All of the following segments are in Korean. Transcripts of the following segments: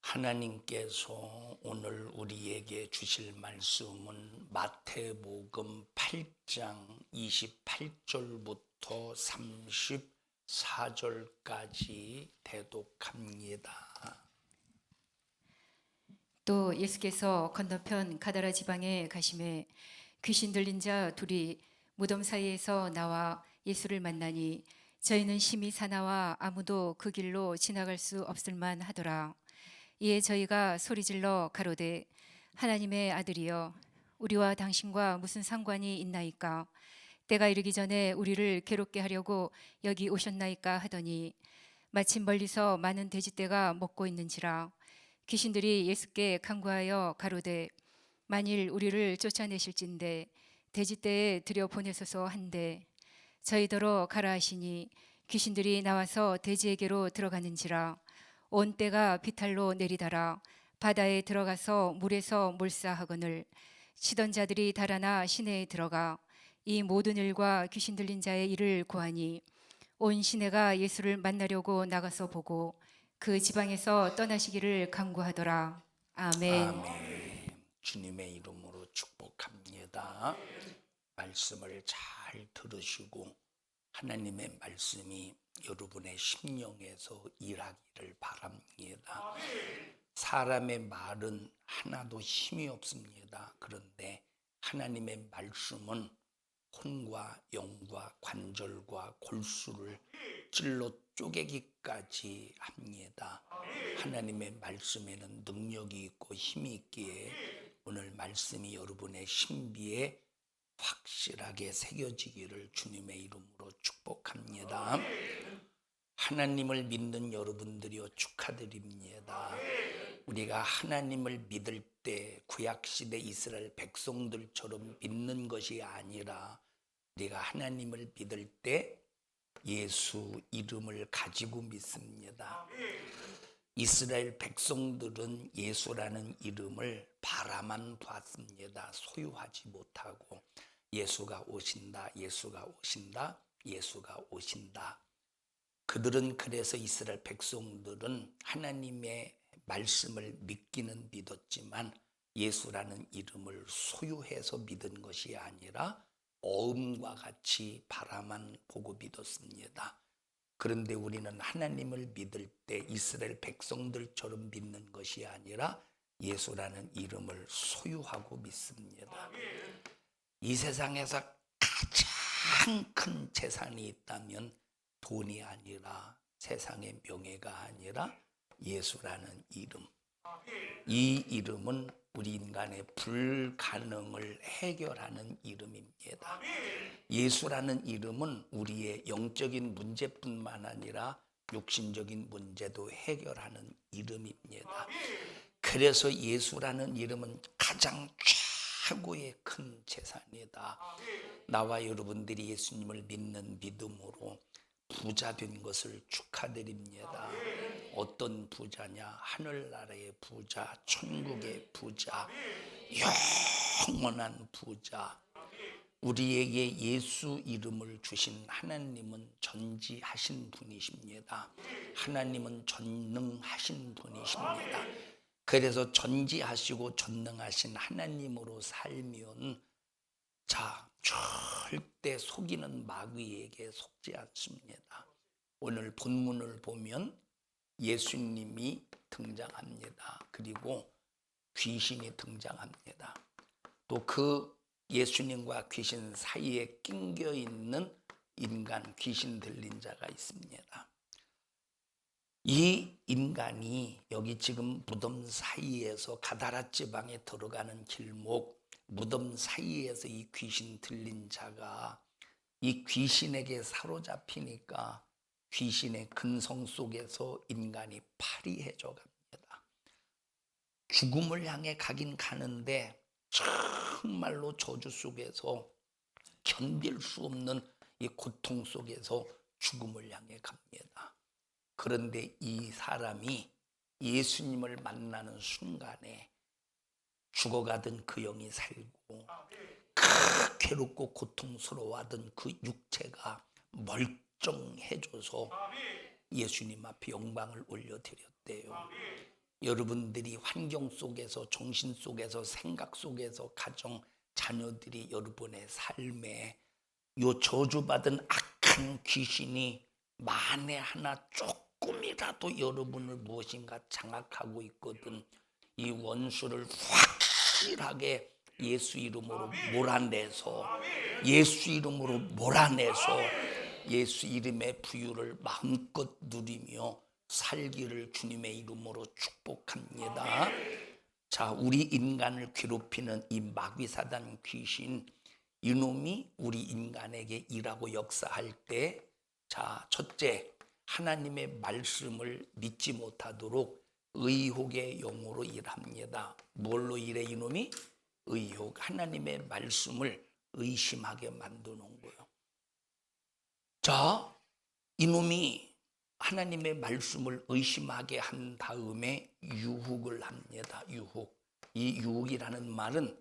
하나님께서 오늘 우리에게 주실 말씀은 마태복음 8장 28절부터 34절까지 대독합니다. 또 예수께서 건너편 가다라 지방에 가심에 귀신 들린 자 둘이 무덤 사이에서 나와 예수를 만나니 저희는 심히 사나와 아무도 그 길로 지나갈 수 없을 만하더라. 이에 저희가 소리질러 가로되 하나님의 아들이여 우리와 당신과 무슨 상관이 있나이까? 때가 이르기 전에 우리를 괴롭게 하려고 여기 오셨나이까 하더니 마침 멀리서 많은 돼지떼가 먹고 있는지라. 귀신들이 예수께 간구하여 가로되 만일 우리를 쫓아내실진대 돼지떼에 들여 보내소서 한데 저희더러 가라 하시니 귀신들이 나와서 돼지에게로 들어가는지라. 온 떼가 비탈로 내리달아 바다에 들어가서 물에서 몰사하거늘 치던 자들이 달아나 시내에 들어가 이 모든 일과 귀신 들린 자의 일을 고하니 온 시내가 예수를 만나려고 나가서 보고 그 지방에서 떠나시기를 간구하더라. 아멘. 아멘. 주님의 이름으로 축복합니다. 말씀을 잘 들으시고 하나님의 말씀이 여러분의 심령에서 일하기를 바랍니다. 사람의 말은 하나도 힘이 없습니다. 그런데 하나님의 말씀은 혼과 영과 관절과 골수를 찔러 쪼개기까지 합니다. 하나님의 말씀에는 능력이 있고 힘이 있기에 오늘 말씀이 여러분의 신비에 확실하게 새겨지기를 주님의 이름으로 축복합니다. 하나님을 믿는 여러분들이여 축하드립니다. 우리가 하나님을 믿을 때 구약시대 이스라엘 백성들처럼 믿는 것이 아니라 우리가 하나님을 믿을 때 예수 이름을 가지고 믿습니다. 이스라엘 백성들은 예수라는 이름을 바라만 봤습니다. 소유하지 못하고 예수가 오신다, 예수가 오신다, 예수가 오신다. 그들은 그래서 이스라엘 백성들은 하나님의 말씀을 믿기는 믿었지만 예수라는 이름을 소유해서 믿은 것이 아니라 어음과 같이 바라만 보고 믿었습니다. 그런데 우리는 하나님을 믿을 때 이스라엘 백성들처럼 믿는 것이 아니라 예수라는 이름을 소유하고 믿습니다. 이 세상에서 가장 큰 재산이 있다면 돈이 아니라 세상의 명예가 아니라 예수라는 이름. 이 이름은 우리 인간의 불가능을 해결하는 이름입니다. 예수라는 이름은 우리의 영적인 문제뿐만 아니라 육신적인 문제도 해결하는 이름입니다. 그래서 예수라는 이름은 가장 최고의 큰 재산이다. 나와 여러분들이 예수님을 믿는 믿음으로 부자 된 것을 축하드립니다. 어떤 부자냐? 하늘나라의 부자, 천국의 부자, 영원한 부자. 우리에게 예수 이름을 주신 하나님은 전지하신 분이십니다. 하나님은 전능하신 분이십니다. 그래서 전지하시고 전능하신 하나님으로 살면 절대 속이는 마귀에게 속지 않습니다. 오늘 본문을 보면 예수님이 등장합니다. 그리고 귀신이 등장합니다. 또 그 예수님과 귀신 사이에 낑겨 있는 인간, 귀신 들린 자가 있습니다. 이 인간이 여기 지금 무덤 사이에서 가다라 지방에 들어가는 길목, 무덤 사이에서 이 귀신 들린 자가 이 귀신에게 사로잡히니까 귀신의 근성 속에서 인간이 파리해져 갑니다. 죽음을 향해 가긴 가는데 정말로 저주 속에서 견딜 수 없는 이 고통 속에서 죽음을 향해 갑니다. 그런데 이 사람이 예수님을 만나는 순간에 죽어가던 그 영이 살고 괴롭고 고통스러워하던 그 육체가 멀쩡해져서 예수님 앞에 영광을 올려드렸대요. 여러분들이 환경 속에서, 정신 속에서, 생각 속에서, 가정, 자녀들이 여러분의 삶에 요 저주받은 악한 귀신이 만에 하나 조금이라도 여러분을 무엇인가 장악하고 있거든. 이 원수를 확실하게 예수 이름으로 몰아내서, 예수 이름으로 몰아내서 예수 이름의 부유를 마음껏 누리며 살기를 주님의 이름으로 축복합니다. 자, 우리 인간을 괴롭히는 이 마귀사단 귀신, 이놈이 우리 인간에게 일하고 역사할 때, 자, 첫째, 하나님의 말씀을 믿지 못하도록 의혹의 영으로 일합니다. 뭘로 일해 이놈이? 의혹, 하나님의 말씀을 의심하게 만드는 거예요. 자, 이놈이 하나님의 말씀을 의심하게 한 다음에 유혹을 합니다. 유혹. 이 유혹이라는 말은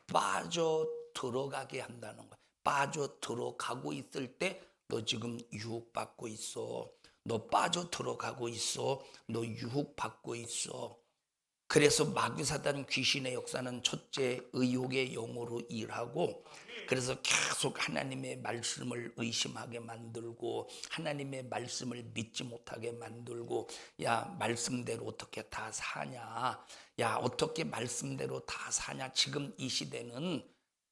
빠져 들어가게 한다는 거야. 빠져 들어가고 있을 때 너 지금 유혹받고 있어. 너 빠져 들어가고 있어. 너 유혹받고 있어. 그래서 마귀사단 귀신의 역사는 첫째 의혹의 영으로 일하고, 그래서 계속 하나님의 말씀을 의심하게 만들고, 하나님의 말씀을 믿지 못하게 만들고, 야, 말씀대로 어떻게 다 사냐, 야, 어떻게 말씀대로 다 사냐. 지금 이 시대는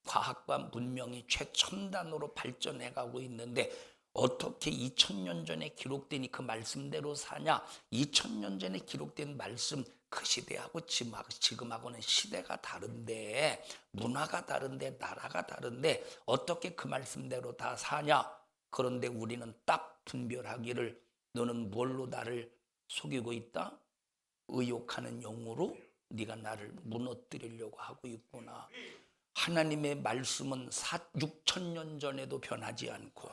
과학과 문명이 최첨단으로 발전해 가고 있는데 어떻게 2000년 전에 기록된 그 말씀대로 사냐. 2000년 전에 기록된 말씀, 그 시대하고 지금하고는 시대가 다른데, 문화가 다른데, 나라가 다른데 어떻게 그 말씀대로 다 사냐. 그런데 우리는 딱 분별하기를, 너는 뭘로 나를 속이고 있다? 의욕하는 영으로 네가 나를 무너뜨리려고 하고 있구나. 하나님의 말씀은 6,000년 전에도 변하지 않고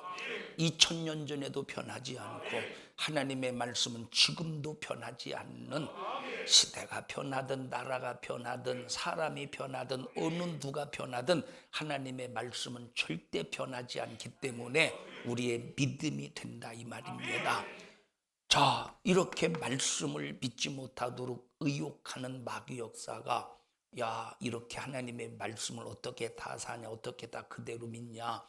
2,000년 전에도 변하지 않고, 하나님의 말씀은 지금도 변하지 않는, 시대가 변하든 나라가 변하든 사람이 변하든 어느 누가 변하든 하나님의 말씀은 절대 변하지 않기 때문에 우리의 믿음이 된다 이 말입니다. 자, 이렇게 말씀을 믿지 못하도록 의혹하는 마귀 역사가, 야, 이렇게 하나님의 말씀을 어떻게 다 사냐, 어떻게 다 그대로 믿냐.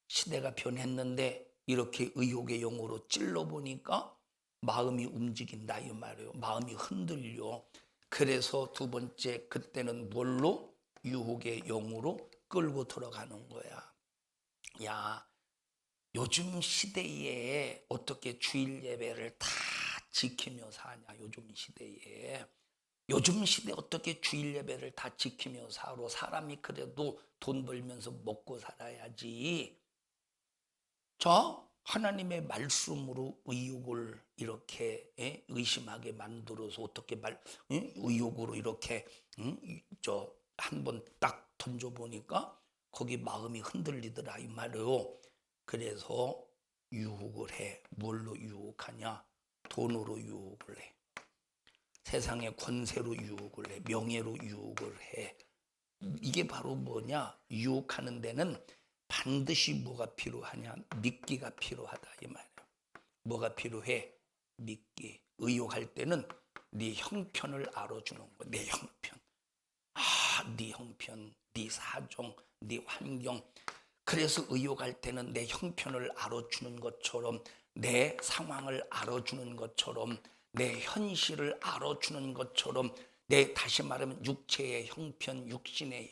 시대가 변했는데 이렇게 의혹의 영으로 찔러보니까 마음이 움직인다 이 말이에요. 마음이 흔들려. 그래서 두 번째, 그때는 뭘로? 유혹의 영으로 끌고 들어가는 거야. 야, 요즘 시대에 어떻게 주일 예배를 다 지키며 사냐. 요즘 시대에 어떻게 주일 예배를 다 지키며 살아. 사람이 그래도 돈 벌면서 먹고 살아야지. 자, 하나님의 말씀으로 의욕을 이렇게 의심하게 만들어서 어떻게 의욕으로 이렇게 한번 딱 던져보니까 거기 마음이 흔들리더라 이 말이에요. 그래서 유혹을 해. 뭘로 유혹하냐? 돈으로 유혹을 해. 세상의 권세로 유혹을 해. 명예로 유혹을 해. 이게 바로 뭐냐? 유혹하는 데는 반드시 뭐가 필요하냐? 믿기가 필요하다 이 말이에요. 뭐가 필요해? 믿기. 의혹할 때는 네 형편을 알아주는 거야. 내 형편. 네 형편, 네 사정, 네 환경. 그래서 의혹할 때는 내 형편을 알아주는 것처럼, 내 상황을 알아주는 것처럼, 내 현실을 알아주는 것처럼, 다시 말하면 육체의 형편, 육신의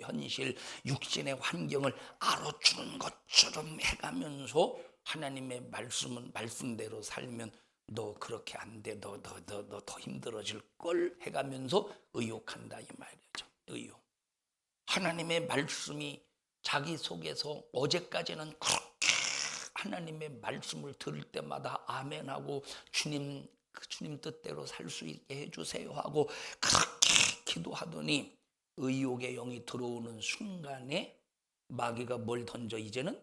현실, 육신의 환경을 알아주는 것처럼 해가면서 하나님의 말씀은 말씀대로 살면 너 그렇게 안 돼, 너 더 힘들어질 걸 해가면서 의혹한다 이 말이죠. 의혹. 하나님의 말씀이 자기 속에서 어제까지는 그렇게 하나님의 말씀을 들을 때마다 아멘하고 주님 뜻대로 살 수 있게 해주세요 하고 그렇게 기도하더니 의욕의 영이 들어오는 순간에 마귀가 뭘 던져? 이제는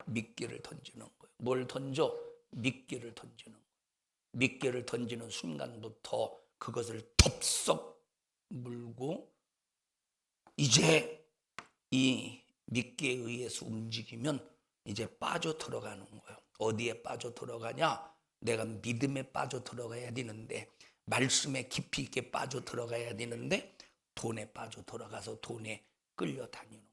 미끼를 던지는 거예요. 뭘 던져? 미끼를 던지는 거예요. 미끼를 던지는 순간부터 그것을 덥석 물고, 이제 이 미끼에 의해서 움직이면 이제 빠져 들어가는 거예요. 어디에 빠져 들어가냐? 내가 믿음에 빠져 들어가야 되는데 말씀에 깊이 있게 빠져 들어가야 되는데 돈에 빠져 들어가서 돈에 끌려다니는 거예요.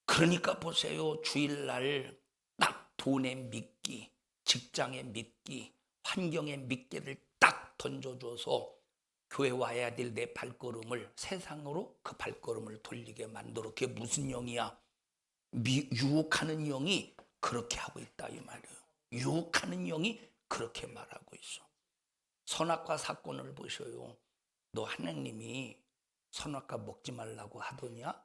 그러니까 보세요. 주일날 딱 돈에 믿기, 직장에 믿기, 환경에 믿기를 딱 던져줘서 교회 와야 될 내 발걸음을 세상으로 그 발걸음을 돌리게 만들어. 그게 무슨 영이야? 유혹하는 영이 그렇게 하고 있다 이 말이에요. 유혹하는 영이 그렇게 말하고 있어. 선악과 사건을 보셔요. 너 하나님이 선악과 먹지 말라고 하더냐?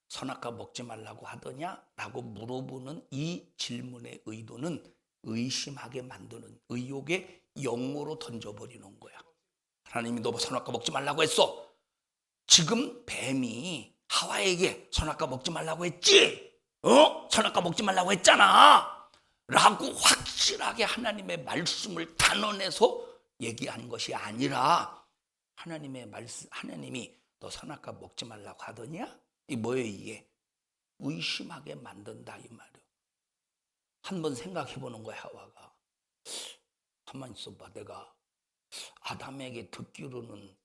선악과 먹지 말라고 하더냐? 라고 물어보는 이 질문의 의도는 의심하게 만드는 의혹의 영으로 던져버리는 거야. 하나님이 너 선악과 먹지 말라고 했어. 지금 뱀이 하와에게 선악과 먹지 말라고 했지? 선악과 먹지 말라고 했잖아. 라고 확실하게 하나님의 말씀을 단언해서 얘기한 것이 아니라 하나님의 말씀, 하나님이 너 선악과 먹지 말라고 하더냐? 이 뭐예요 이게? 의심하게 만든다 이 말이에요. 한번 생각해 보는 거야. 하와가 가만히 있어봐. 내가 아담에게 듣기로는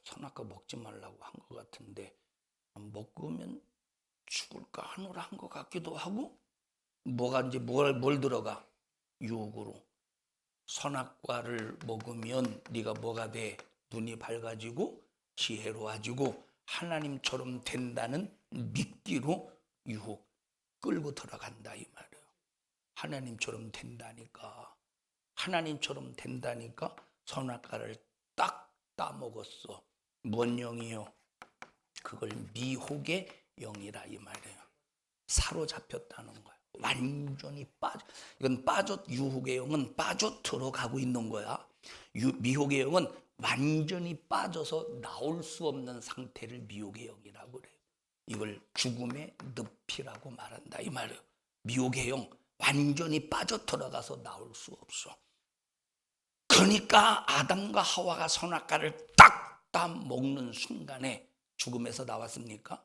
선악과 먹지 말라고 한 것 같은데 먹으면 죽을까 하노라 한 것 같기도 하고 뭐가 이제 뭘 들어가? 유혹으로. 선악과를 먹으면 네가 뭐가 돼? 눈이 밝아지고 지혜로워지고 하나님처럼 된다는 믿기로 유혹 끌고 들어간다 이 말이에요. 하나님처럼 된다니까. 하나님처럼 된다니까 선악과를 딱 따먹었어. 뭔 영이요? 그걸 미혹의 영이라 이 말이에요. 사로잡혔다는 거야. 완전히 이건 유혹의 영은 빠져 들어가고 있는 거야. 미혹의 영은 완전히 빠져서 나올 수 없는 상태를 미혹의 영이라고 그래요. 이걸 죽음의 늪이라고 말한다 이 말이에요. 미혹의 영 완전히 빠져 들어가서 나올 수 없어. 그러니까 아담과 하와가 선악과를 딱 따먹는 순간에 죽음에서 나왔습니까?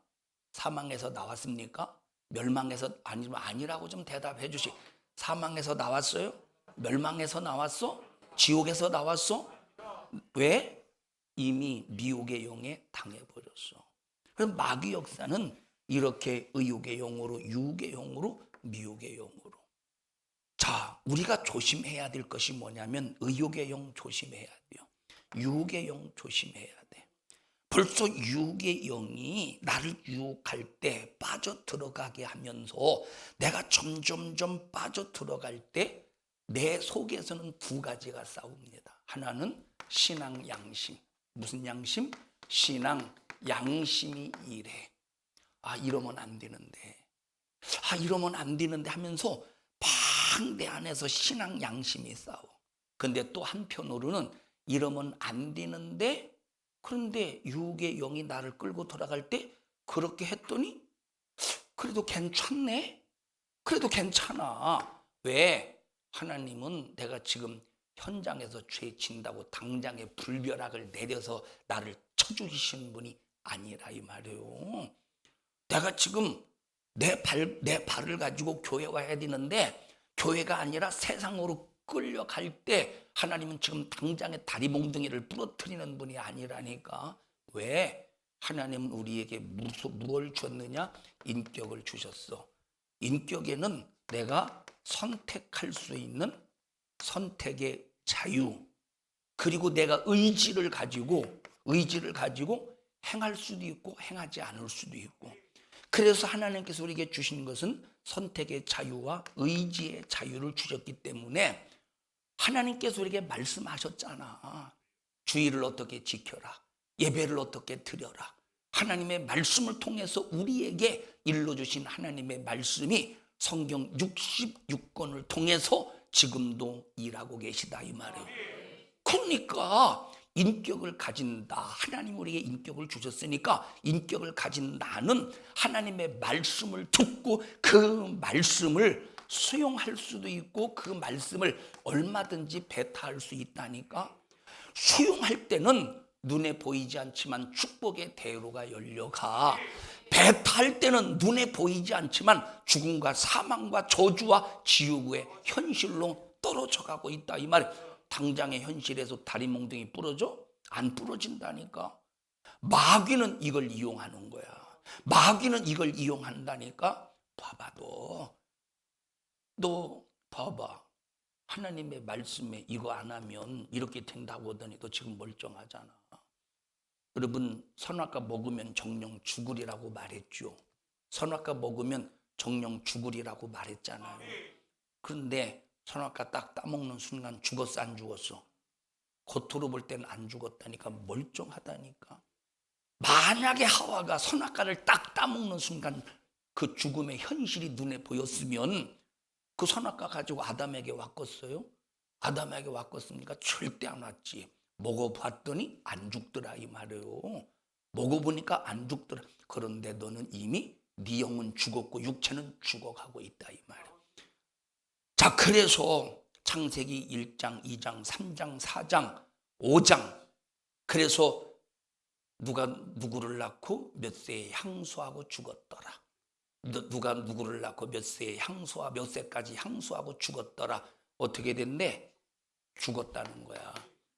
사망에서 나왔습니까? 멸망에서 아니라고 좀 대답해 주시. 사망에서 나왔어요? 멸망에서 나왔어? 지옥에서 나왔어? 왜? 이미 미혹의 영에 당해버렸어. 그래서 마귀 역사는 이렇게 의혹의 영으로, 유혹의 영으로, 미혹의 영으로. 자, 우리가 조심해야 될 것이 뭐냐면 의혹의 영 조심해야 돼요. 유혹의 영 조심해야 돼. 벌써 유혹의 영이 나를 유혹할 때 빠져 들어가게 하면서 내가 점점점 빠져 들어갈 때 내 속에서는 두 가지가 싸웁니다. 하나는 신앙 양심. 무슨 양심? 신앙 양심이 이래. 이러면 안 되는데. 이러면 안 되는데 하면서 막 내 안에서 신앙 양심이 싸워. 근데 또 한편으로는 이러면 안 되는데 그런데 유혹의 영이 나를 끌고 돌아갈 때 그렇게 했더니 그래도 괜찮네? 그래도 괜찮아. 왜? 하나님은 내가 지금 현장에서 죄 진다고 당장에 불벼락을 내려서 나를 쳐죽이시는 분이 아니라 이 말이에요. 내가 지금 내 발을 가지고 교회 와야 되는데 교회가 아니라 세상으로 끌려갈 때 하나님은 지금 당장에 다리 몽둥이를 부러뜨리는 분이 아니라니까. 왜? 하나님은 우리에게 무엇을 줬느냐? 인격을 주셨어. 인격에는 내가 선택할 수 있는 선택의 자유, 그리고 내가 의지를 가지고 행할 수도 있고 행하지 않을 수도 있고. 그래서 하나님께서 우리에게 주신 것은 선택의 자유와 의지의 자유를 주셨기 때문에 하나님께서 우리에게 말씀하셨잖아. 주의를 어떻게 지켜라. 예배를 어떻게 드려라. 하나님의 말씀을 통해서 우리에게 일러주신 하나님의 말씀이 성경 66권을 통해서 지금도 일하고 계시다 이 말이에요. 그러니까 인격을 가진다. 하나님 우리에게 인격을 주셨으니까 인격을 가진 나는 하나님의 말씀을 듣고 그 말씀을 수용할 수도 있고 그 말씀을 얼마든지 배타할 수 있다니까. 수용할 때는 눈에 보이지 않지만 축복의 대로가 열려가. 배타할 때는 눈에 보이지 않지만 죽음과 사망과 저주와 지옥의 현실로 떨어져 가고 있다 이 말이에요. 당장의 현실에서 다리 몽둥이 부러져? 안 부러진다니까. 마귀는 이걸 이용하는 거야. 마귀는 이걸 이용한다니까. 봐봐, 너 봐봐. 하나님의 말씀에 이거 안 하면 이렇게 된다고 하더니 너 지금 멀쩡하잖아. 여러분, 선악과 먹으면 정령 죽으리라고 말했죠. 선악과 먹으면 정령 죽으리라고 말했잖아요. 그런데 선악과 딱 따먹는 순간 죽었어, 안 죽었어? 겉으로 볼 때는 안 죽었다니까. 멀쩡하다니까. 만약에 하와가 선악과를 딱 따먹는 순간 그 죽음의 현실이 눈에 보였으면 그 선악과 가지고 아담에게 왔겠어요? 아담에게 왔겠습니까? 절대 안 왔지. 먹어봤더니 안 죽더라 이 말이에요. 먹어보니까 안 죽더라. 그런데 너는 이미 네 영은 죽었고 육체는 죽어가고 있다 이 말이에요. 자, 그래서 창세기 1장, 2장, 3장, 4장, 5장, 그래서 누가 누구를 낳고 몇 세에 향수하고 죽었더라. 누가 누구를 낳고 몇 세에 향수와 몇 세까지 향수하고 죽었더라. 어떻게 됐네? 죽었다는 거야.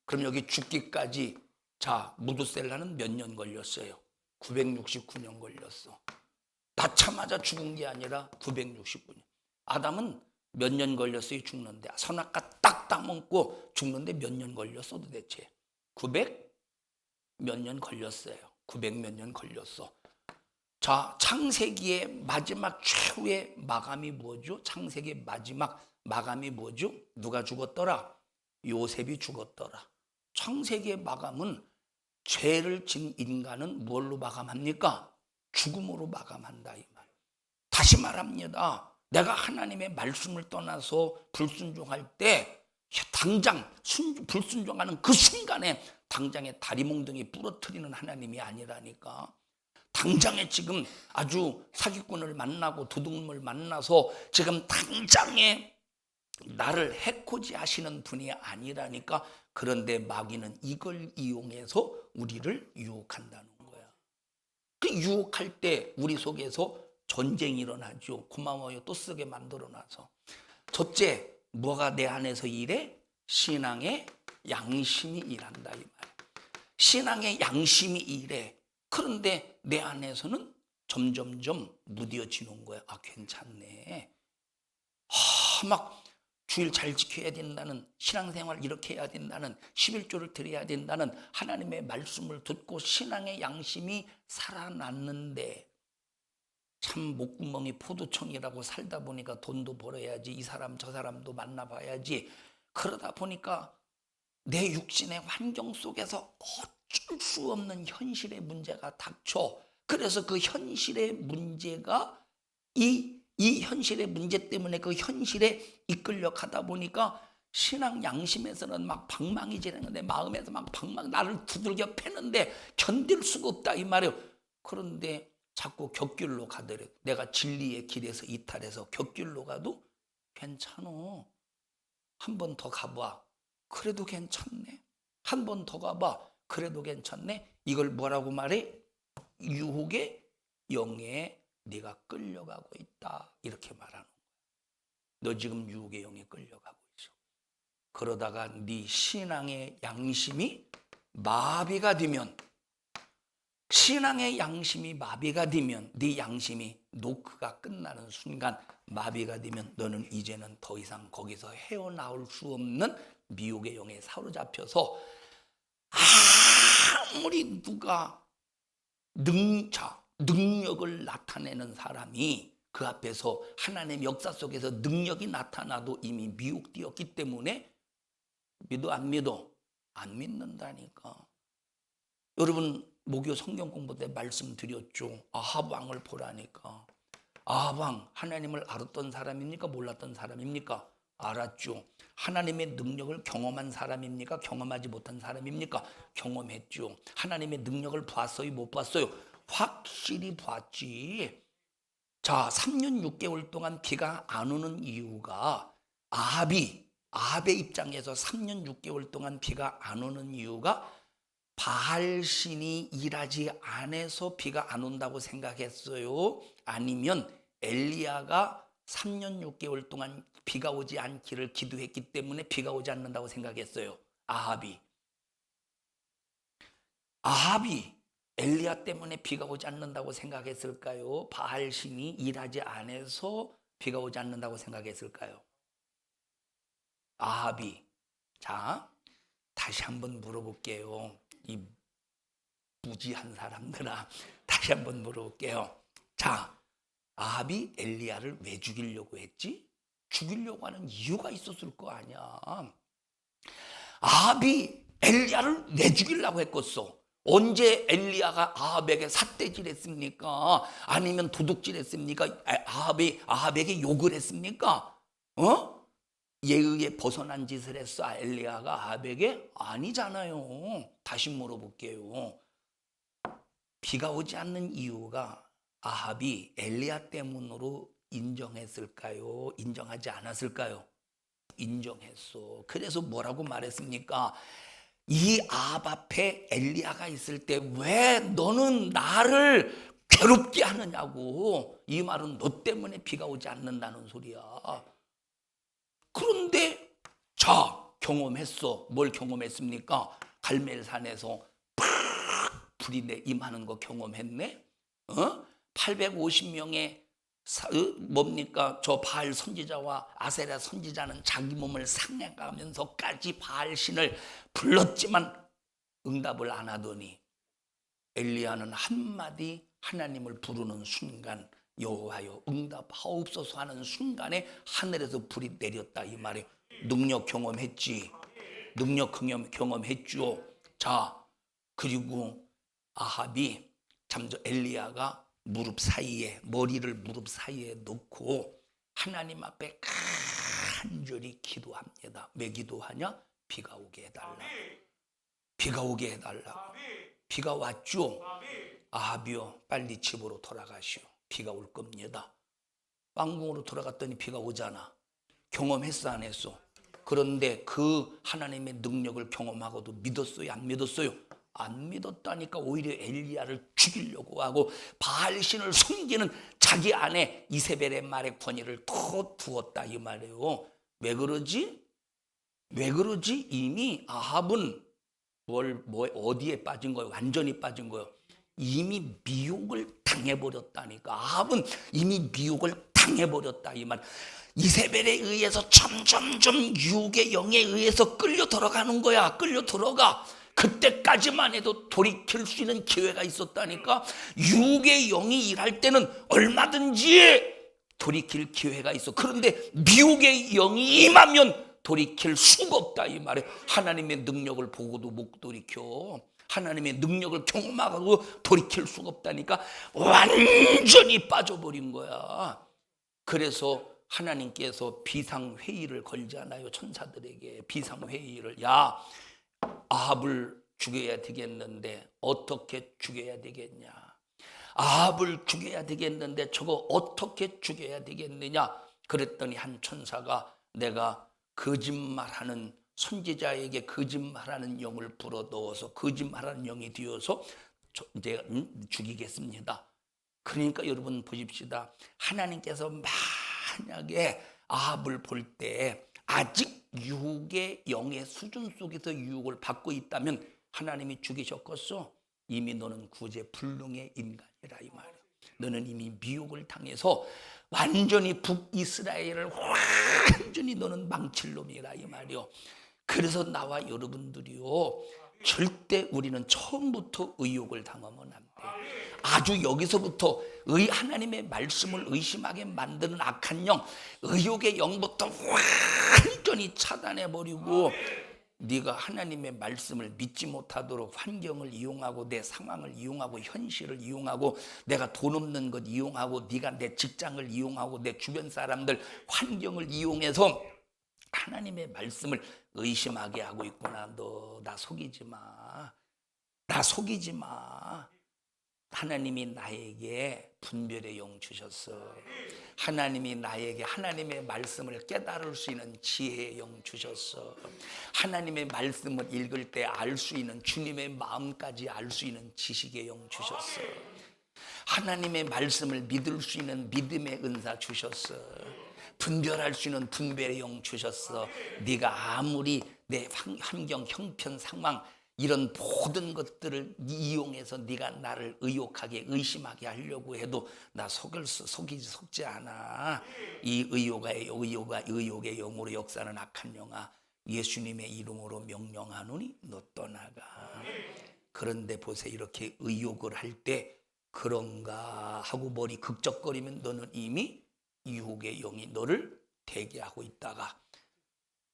그럼 여기 죽기까지, 자, 무두셀라는 몇 년 걸렸어요? 969년 걸렸어. 낳자마자 죽은 게 아니라 969년. 아담은 몇 년 걸렸어요? 죽는데. 선악과 딱 따먹고 죽는데 몇 년 걸렸어 도대체? 900 몇 년 걸렸어요. 900 몇 년 걸렸어. 자, 창세기의 마지막 최후의 마감이 뭐죠? 창세기의 마지막 마감이 뭐죠? 누가 죽었더라? 요셉이 죽었더라. 창세기의 마감은 죄를 진 인간은 뭘로 마감합니까? 죽음으로 마감한다 이 말. 다시 말합니다. 내가 하나님의 말씀을 떠나서 불순종할 때 당장 불순종하는 그 순간에 당장에 다리 몽둥이 부러뜨리는 하나님이 아니라니까. 당장에 지금 아주 사기꾼을 만나고 도둑놈을 만나서 지금 당장에 나를 해코지 하시는 분이 아니라니까. 그런데 마귀는 이걸 이용해서 우리를 유혹한다는 거야. 그 유혹할 때 우리 속에서 전쟁이 일어나죠. 고마워요. 또 쓰게 만들어놔서. 첫째, 뭐가 내 안에서 일해? 신앙의 양심이 일한다 이 말. 신앙의 양심이 일해. 그런데 내 안에서는 점점점 무뎌지는 거야. 아, 괜찮네. 막 주일 잘 지켜야 된다는, 신앙생활 이렇게 해야 된다는, 11조를 드려야 된다는 하나님의 말씀을 듣고 신앙의 양심이 살아났는데, 참 목구멍이 포도청이라고 살다 보니까 돈도 벌어야지, 이 사람 저 사람도 만나봐야지, 그러다 보니까 내 육신의 환경 속에서 어쩔 수 없는 현실의 문제가 닥쳐. 그래서 그 현실의 문제가 이 현실의 문제 때문에 그 현실에 이끌려 가다 보니까 신앙 양심에서는 막 방망이 지르는데, 마음에서 막 나를 두들겨 패는데 견딜 수가 없다 이 말이에요. 그런데 자꾸 곁길로 가더래. 내가 진리의 길에서 이탈해서 곁길로 가도 괜찮아. 한 번 더 가봐. 그래도 괜찮네. 한 번 더 가봐. 그래도 괜찮네. 이걸 뭐라고 말해? 유혹의 영에 네가 끌려가고 있다. 이렇게 말하는 거야. 너 지금 유혹의 영에 끌려가고 있어. 그러다가 네 신앙의 양심이 마비가 되면, 신앙의 양심이 마비가 되면, 네 양심이 노크가 끝나는 순간 마비가 되면 너는 이제는 더 이상 거기서 헤어나올 수 없는 미혹의 영에 사로잡혀서 아무리 누가 능력을 나타내는 사람이 그 앞에서 하나님의 역사 속에서 능력이 나타나도 이미 미혹되었기 때문에 믿어 안 믿어? 안 믿는다니까. 여러분, 목요 성경 공부 때 말씀드렸죠. 아합 왕을 보라니까. 아합 왕 하나님을 알았던 사람입니까? 몰랐던 사람입니까? 알았죠. 하나님의 능력을 경험한 사람입니까? 경험하지 못한 사람입니까? 경험했죠. 하나님의 능력을 봤어요? 못 봤어요? 확실히 봤지. 자, 3년 6개월 동안 비가 안 오는 이유가, 아합의 입장에서 3년 6개월 동안 비가 안 오는 이유가 바알신이 일하지 않아서 비가 안 온다고 생각했어요? 아니면 엘리야가 3년 6개월 동안 비가 오지 않기를 기도했기 때문에 비가 오지 않는다고 생각했어요. 아합이 엘리야 때문에 비가 오지 않는다고 생각했을까요? 바알 신이 일하지 않아서 비가 오지 않는다고 생각했을까요? 아합이. 자, 다시 한번 물어볼게요. 이 무지한 사람들아, 다시 한번 물어볼게요. 자, 아합이 엘리야를 왜 죽이려고 했지? 죽이려고 하는 이유가 있었을 거 아니야. 아합이 엘리야를 왜 죽이려고 했겠어? 언제 엘리야가 아합에게 삿대질했습니까? 아니면 도둑질했습니까? 아합에게 욕을 했습니까? 예의에 벗어난 짓을 했어 엘리야가 아합에게? 아니잖아요. 다시 물어볼게요. 비가 오지 않는 이유가 아합이 엘리야 때문으로 인정했을까요? 인정하지 않았을까요? 인정했어. 그래서 뭐라고 말했습니까? 이 아합 앞에 엘리야가 있을 때 왜 너는 나를 괴롭게 하느냐고. 이 말은 너 때문에 비가 오지 않는다는 소리야. 그런데 자, 경험했어. 뭘 경험했습니까? 갈멜산에서 팍 불이 임하는 거 경험했네. 850명의 뭡니까? 저 바알 선지자와 아세라 선지자는 자기 몸을 상해가면서까지 바알 신을 불렀지만 응답을 안 하더니 엘리야는 한마디 하나님을 부르는 순간 여호와여 응답하옵소서 하는 순간에 하늘에서 불이 내렸다 이 말이에요. 능력 경험했지. 능력 경험했죠. 자, 그리고 아합이 엘리야가 머리를 무릎 사이에 놓고 하나님 앞에 간절히 기도합니다. 왜 기도하냐? 비가 오게 해달라. 비가 오게 해달라. 비가 왔죠. 아합이요, 빨리 집으로 돌아가시오. 비가 올 겁니다. 왕궁으로 돌아갔더니 비가 오잖아. 경험했어 안 했어? 그런데 그 하나님의 능력을 경험하고도 믿었어요 안 믿었어요? 안 믿었다니까. 오히려 엘리야를 죽이려고 하고 바알 신을 숨기는 자기 아내 이세벨의 말에 권위를 더 두었다 이 말이에요. 왜 그러지? 왜 그러지? 이미 아합은 어디에 빠진 거예요? 완전히 빠진 거예요. 이미 미혹을 당해버렸다니까. 아합은 이미 미혹을 당해버렸다 이 말. 이세벨에 의해서 점점점 유혹의 영에 의해서 끌려 들어가는 거야. 끌려 들어가. 그때까지만 해도 돌이킬 수 있는 기회가 있었다니까. 유혹의 영이 일할 때는 얼마든지 돌이킬 기회가 있어. 그런데 미혹의 영이 임하면 돌이킬 수가 없다 이 말이에요. 하나님의 능력을 보고도 못 돌이켜. 하나님의 능력을 경험하고 돌이킬 수가 없다니까. 완전히 빠져버린 거야. 그래서 하나님께서 비상회의를 걸잖아요. 천사들에게 비상회의를. 야, 아합을 죽여야 되겠는데 어떻게 죽여야 되겠냐. 아합을 죽여야 되겠는데 저거 어떻게 죽여야 되겠느냐. 그랬더니 한 천사가 내가 거짓말하는 선지자에게 거짓말하는 영을 불어넣어서 거짓말하는 영이 되어서 이제 죽이겠습니다. 그러니까 여러분 보십시다. 하나님께서 만약에 아합을 볼 때 아직 유혹의 영의 수준 속에서 유혹을 받고 있다면 하나님이 죽이셨겠어? 이미 너는 구제불능의 인간이라 이 말이야. 너는 이미 미혹을 당해서 완전히 북이스라엘을 완전히 너는 망칠 놈이라 이 말이요. 그래서 나와 여러분들이요, 절대 우리는 처음부터 의혹을 당하면 안 돼. 아주 여기서부터 하나님의 말씀을 의심하게 만드는 악한 영, 의혹의 영부터 완전히 차단해버리고 네가 하나님의 말씀을 믿지 못하도록 환경을 이용하고 내 상황을 이용하고 현실을 이용하고 내가 돈 없는 것 이용하고 네가 내 직장을 이용하고 내 주변 사람들 환경을 이용해서 하나님의 말씀을 의심하게 하고 있구나. 너 나 속이지 마. 나 속이지 마. 하나님이 나에게 분별의 영 주셨어. 하나님이 나에게 하나님의 말씀을 깨달을 수 있는 지혜의 영 주셨어. 하나님의 말씀을 읽을 때 알 수 있는 주님의 마음까지 알 수 있는 지식의 영 주셨어. 하나님의 말씀을 믿을 수 있는 믿음의 은사 주셨어. 분별할 수 있는 분별의 영 주셨어. 네가 아무리 내 환경, 형편, 상황 이런 모든 것들을 이용해서 네가 나를 의욕하게 의심하게 하려고 해도 나 속지 않아. 이 의욕의 영으로 역사는 악한 영아, 예수님의 이름으로 명령하노니 너 떠나가. 그런데 보세요, 이렇게 의욕을 할 때 그런가 하고 머리 극적거리면 너는 이미 유혹의 영이 너를 대기하고 있다가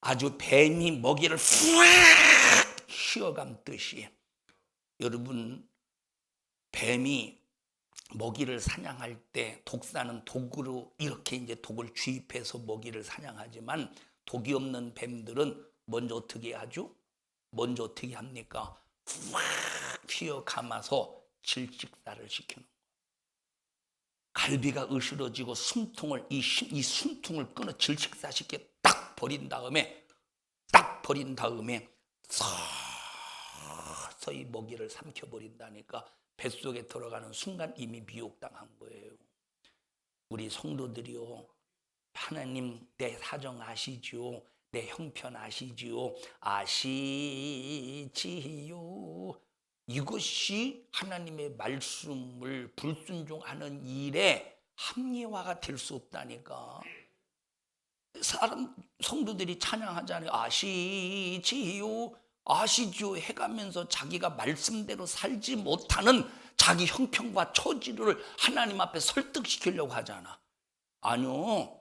아주 뱀이 먹이를 휙 휘어감듯이, 여러분 뱀이 먹이를 사냥할 때 독사는 독으로 이렇게 이제 독을 주입해서 먹이를 사냥하지만 독이 없는 뱀들은 먼저 어떻게 하죠? 먼저 어떻게 합니까? 확 휘어감아서 질식사를 시키는 거예요. 갈비가 으스러지고 숨통을 이 숨통을 끊어 질식사시켜 딱 버린 다음에 서서히 먹이를 삼켜버린다니까. 뱃속에 들어가는 순간 이미 미혹당한 거예요. 우리 성도들이요, 하나님 내 사정 아시지요? 내 형편 아시지요? 아시지요? 이것이 하나님의 말씀을 불순종하는 일에 합리화가 될 수 없다니까. 성도들이 찬양하잖아요. 아시지요? 아시지요? 해가면서 자기가 말씀대로 살지 못하는 자기 형편과 처지를 하나님 앞에 설득시키려고 하잖아. 아니요,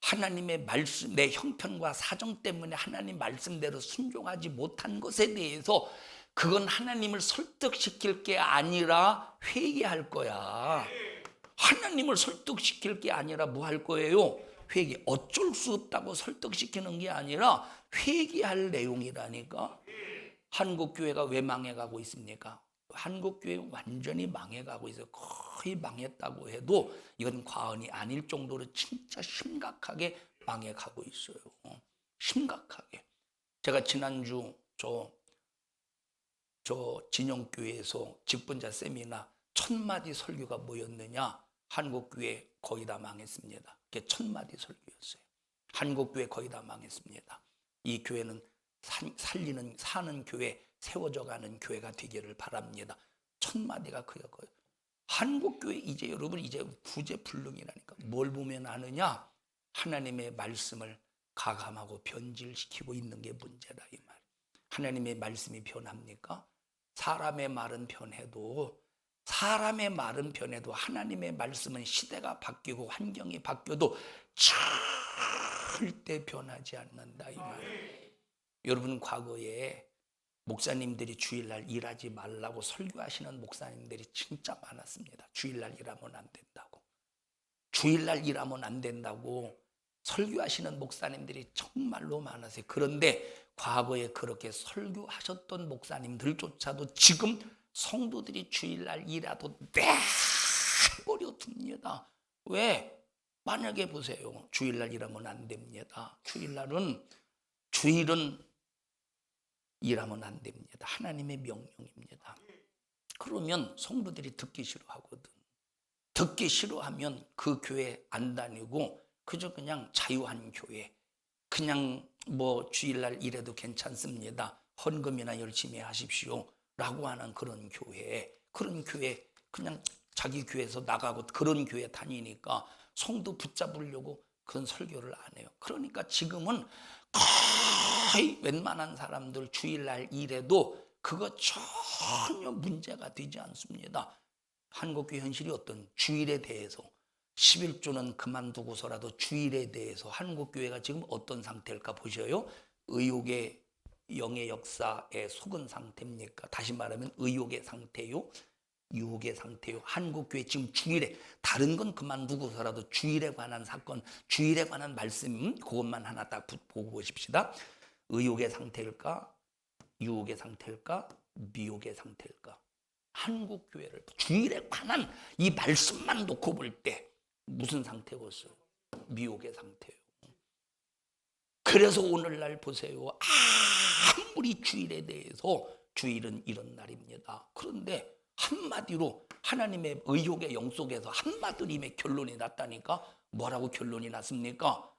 하나님의 말씀, 내 형편과 사정 때문에 하나님 말씀대로 순종하지 못한 것에 대해서 그건 하나님을 설득시킬 게 아니라 회개할 거야. 하나님을 설득시킬 게 아니라 뭐 할 거예요? 회개. 어쩔 수 없다고 설득시키는 게 아니라 회개할 내용이라니까. 한국교회가 왜 망해가고 있습니까? 한국교회 완전히 망해가고 있어요. 거의 망했다고 해도 이건 과언이 아닐 정도로 진짜 심각하게 망해가고 있어요. 심각하게. 제가 지난주 저 진영교회에서 직분자 세미나 1000마디 설교가 뭐였느냐? 한국교회 거의 다 망했습니다. 그게 1000마디 설교였어요. 한국교회 거의 다 망했습니다. 이 교회는 사는 교회, 세워져가는 교회가 되기를 바랍니다. 1000마디가 그거예요. 한국교회 이제 여러분 이제 구제불능이라니까. 뭘 보면 아느냐? 하나님의 말씀을 가감하고 변질시키고 있는 게 문제다 이 말. 하나님의 말씀이 변합니까? 사람의 말은 변해도 하나님의 말씀은 시대가 바뀌고 환경이 바뀌어도 절대 변하지 않는다 이 말. 여러분 과거에 목사님들이 주일날 일하지 말라고 설교하시는 목사님들이 진짜 많았습니다. 주일날 일하면 안 된다고. 주일날 일하면 안 된다고 설교하시는 목사님들이 정말로 많으세요. 그런데 과거에 그렇게 설교하셨던 목사님들조차도 지금 성도들이 주일날 일하도 내버려 둡니다. 왜? 만약에 보세요. 주일날 일하면 안 됩니다. 주일은 일하면 안 됩니다. 하나님의 명령입니다. 그러면 성도들이 듣기 싫어하거든. 듣기 싫어하면 그 교회 안 다니고 그저 그냥 자유한 교회, 그냥 뭐 주일날 일해도 괜찮습니다. 헌금이나 열심히 하십시오 라고 하는 그런 교회 그냥 자기 교회에서 나가고 그런 교회 다니니까 성도 붙잡으려고 그런 설교를 안 해요. 그러니까 지금은 거의 웬만한 사람들 주일날 일해도 그거 전혀 문제가 되지 않습니다. 한국교회 현실이 어떤 주일에 대해서 11조는 그만두고서라도 주일에 대해서 한국교회가 지금 어떤 상태일까 보셔요. 의욕의 영의 역사에 속은 상태입니까? 다시 말하면 의욕의 상태요, 유혹의 상태요. 한국교회 지금 주일에, 다른 건 그만두고서라도 주일에 관한 사건, 주일에 관한 말씀 그것만 하나 딱 보고 보십시다. 의욕의 상태일까? 유혹의 상태일까? 미혹의 상태일까? 한국교회를 주일에 관한 이 말씀만 놓고 볼 때 무슨 상태였어요? 미혹의 상태예요. 그래서 오늘날 보세요. 아무리 주일에 대해서 주일은 이런 날입니다. 그런데 한마디로 하나님의 의욕의 영 속에서 한마디로 이미 결론이 났다니까. 뭐라고 결론이 났습니까?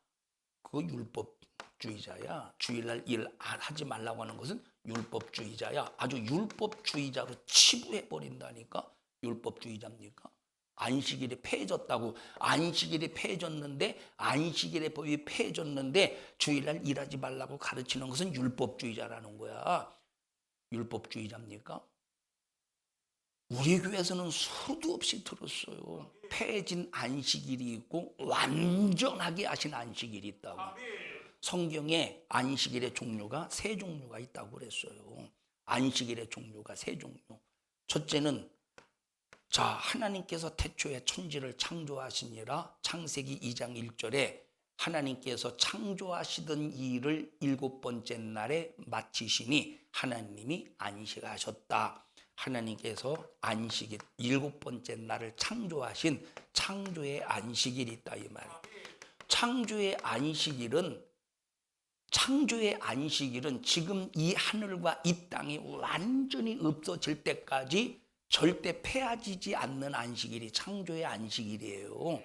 그거 율법주의자야. 주일날 일 하지 말라고 하는 것은 율법주의자야. 아주 율법주의자로 치부해 버린다니까. 율법주의자입니까? 안식일이 폐해졌다고. 안식일이 폐해졌는데, 안식일의 법이 폐해졌는데 주일날 일하지 말라고 가르치는 것은 율법주의자라는 거야. 율법주의자입니까? 우리 교회에서는 수도 없이 들었어요. 폐해진 안식일이 있고 완전하게 하신 안식일이 있다고. 성경에 안식일의 종류가 세 종류가 있다고 그랬어요. 안식일의 종류가 세 종류. 첫째는 자, 하나님께서 태초에 천지를 창조하시니라. 창세기 2장 1절에 하나님께서 창조하시던 일을 7번째 날에 마치시니 하나님이 안식하셨다. 하나님께서 안식일 7번째 날을 창조하신 창조의 안식일이 있다 이 말이에요. 창조의 안식일은 지금 이 하늘과 이 땅이 완전히 없어질 때까지 절대 폐해지지 않는 안식일이 창조의 안식일이에요.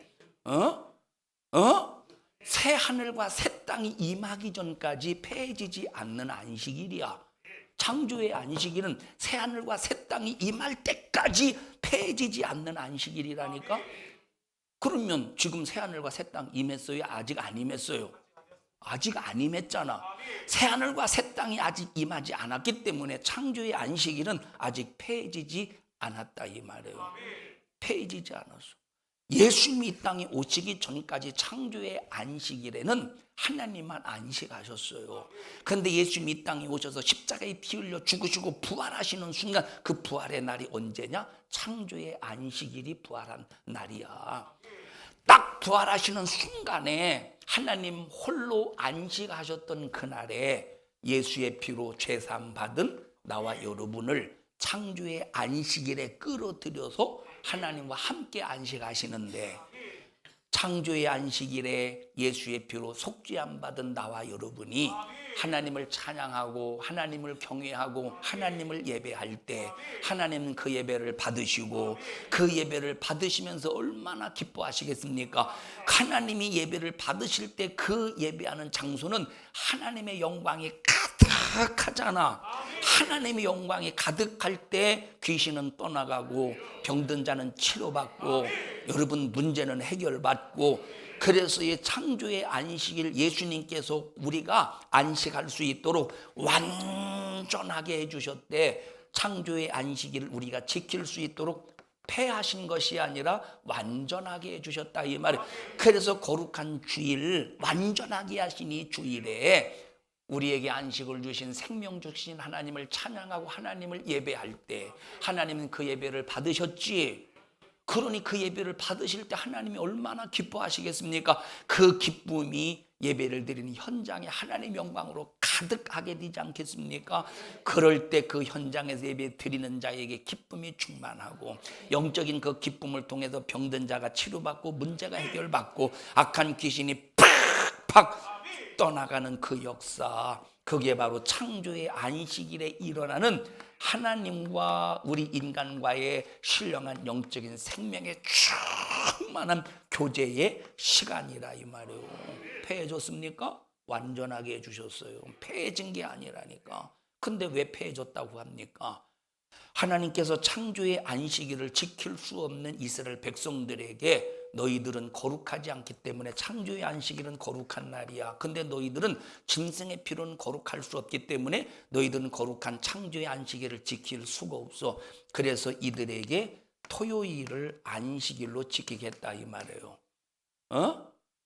새 하늘과 새 땅이 임하기 전까지 폐해지지 않는 안식일이야. 창조의 안식일은 새 하늘과 새 땅이 임할 때까지 폐해지지 않는 안식일이라니까. 그러면 지금 새 하늘과 새 땅 임했어요? 아직 안 임했어요? 아직 안 임했잖아. 새 하늘과 새 땅이 아직 임하지 않았기 때문에 창조의 안식일은 아직 폐해지지 않았다 이 말이에요. 폐해지지 않았어. 예수님이 이 땅에 오시기 전까지 창조의 안식일에는 하나님만 안식하셨어요. 그런데 예수님이 이 땅에 오셔서 십자가에 피 흘려 죽으시고 부활하시는 순간 그 부활의 날이 언제냐? 창조의 안식일이 부활한 날이야. 딱 부활하시는 순간에 하나님 홀로 안식하셨던 그날에 예수의 피로 죄사함 받은 나와 여러분을 창조의 안식일에 끌어들여서 하나님과 함께 안식하시는데, 창조의 안식일에 예수의 피로 속죄함 받은 나와 여러분이 하나님을 찬양하고 하나님을 경외하고 하나님을 예배할 때 하나님은 그 예배를 받으시고 그 예배를 받으시면서 얼마나 기뻐하시겠습니까? 하나님이 예배를 받으실 때 그 예배하는 장소는 하나님의 영광이 가득하잖아. 하나님의 영광이 가득할 때 귀신은 떠나가고 병든 자는 치료받고 여러분 문제는 해결받고, 그래서 이 창조의 안식일 예수님께서 우리가 안식할 수 있도록 완전하게 해주셨대. 창조의 안식일을 우리가 지킬 수 있도록 폐하신 것이 아니라 완전하게 해주셨다 이 말이에요. 그래서 거룩한 주일, 완전하게 하신 이 주일에 우리에게 안식을 주신 생명 주신 하나님을 찬양하고 하나님을 예배할 때 하나님은 그 예배를 받으셨지. 그러니 그 예배를 받으실 때 하나님이 얼마나 기뻐하시겠습니까? 그 기쁨이 예배를 드리는 현장에 하나님의 영광으로 가득하게 되지 않겠습니까? 그럴 때 그 현장에서 예배 드리는 자에게 기쁨이 충만하고 영적인 그 기쁨을 통해서 병든 자가 치료받고 문제가 해결받고 악한 귀신이 팍팍 떠나가는 그 역사, 그게 바로 창조의 안식일에 일어나는 하나님과 우리 인간과의 신령한 영적인 생명의 충만한 교제의 시간이라 이 말이에요. 폐해졌습니까? 완전하게 해주셨어요. 폐해진 게 아니라니까. 근데 왜 폐해졌다고 합니까? 하나님께서 창조의 안식일을 지킬 수 없는 이스라엘 백성들에게 너희들은 거룩하지 않기 때문에 창조의 안식일은 거룩한 날이야. 근데 너희들은 짐승의 피로는 거룩할 수 없기 때문에 너희들은 거룩한 창조의 안식일을 지킬 수가 없어. 그래서 이들에게 토요일을 안식일로 지키겠다 이 말이에요.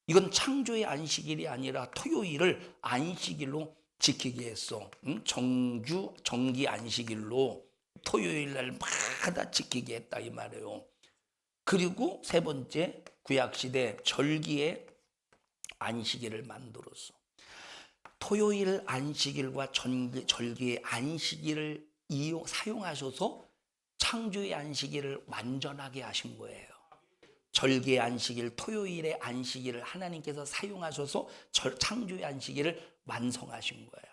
이건 창조의 안식일이 아니라 토요일을 안식일로 지키게 했어. 정기 안식일로 토요일 날마다 지키게 했다 이 말이에요. 그리고 세 번째, 구약시대 절기의 안식일을 만들었어. 토요일 안식일과 절기의 안식일을 사용하셔서 창조의 안식일을 완전하게 하신 거예요. 절기의 안식일, 토요일의 안식일을 하나님께서 사용하셔서 창조의 안식일을 완성하신 거예요.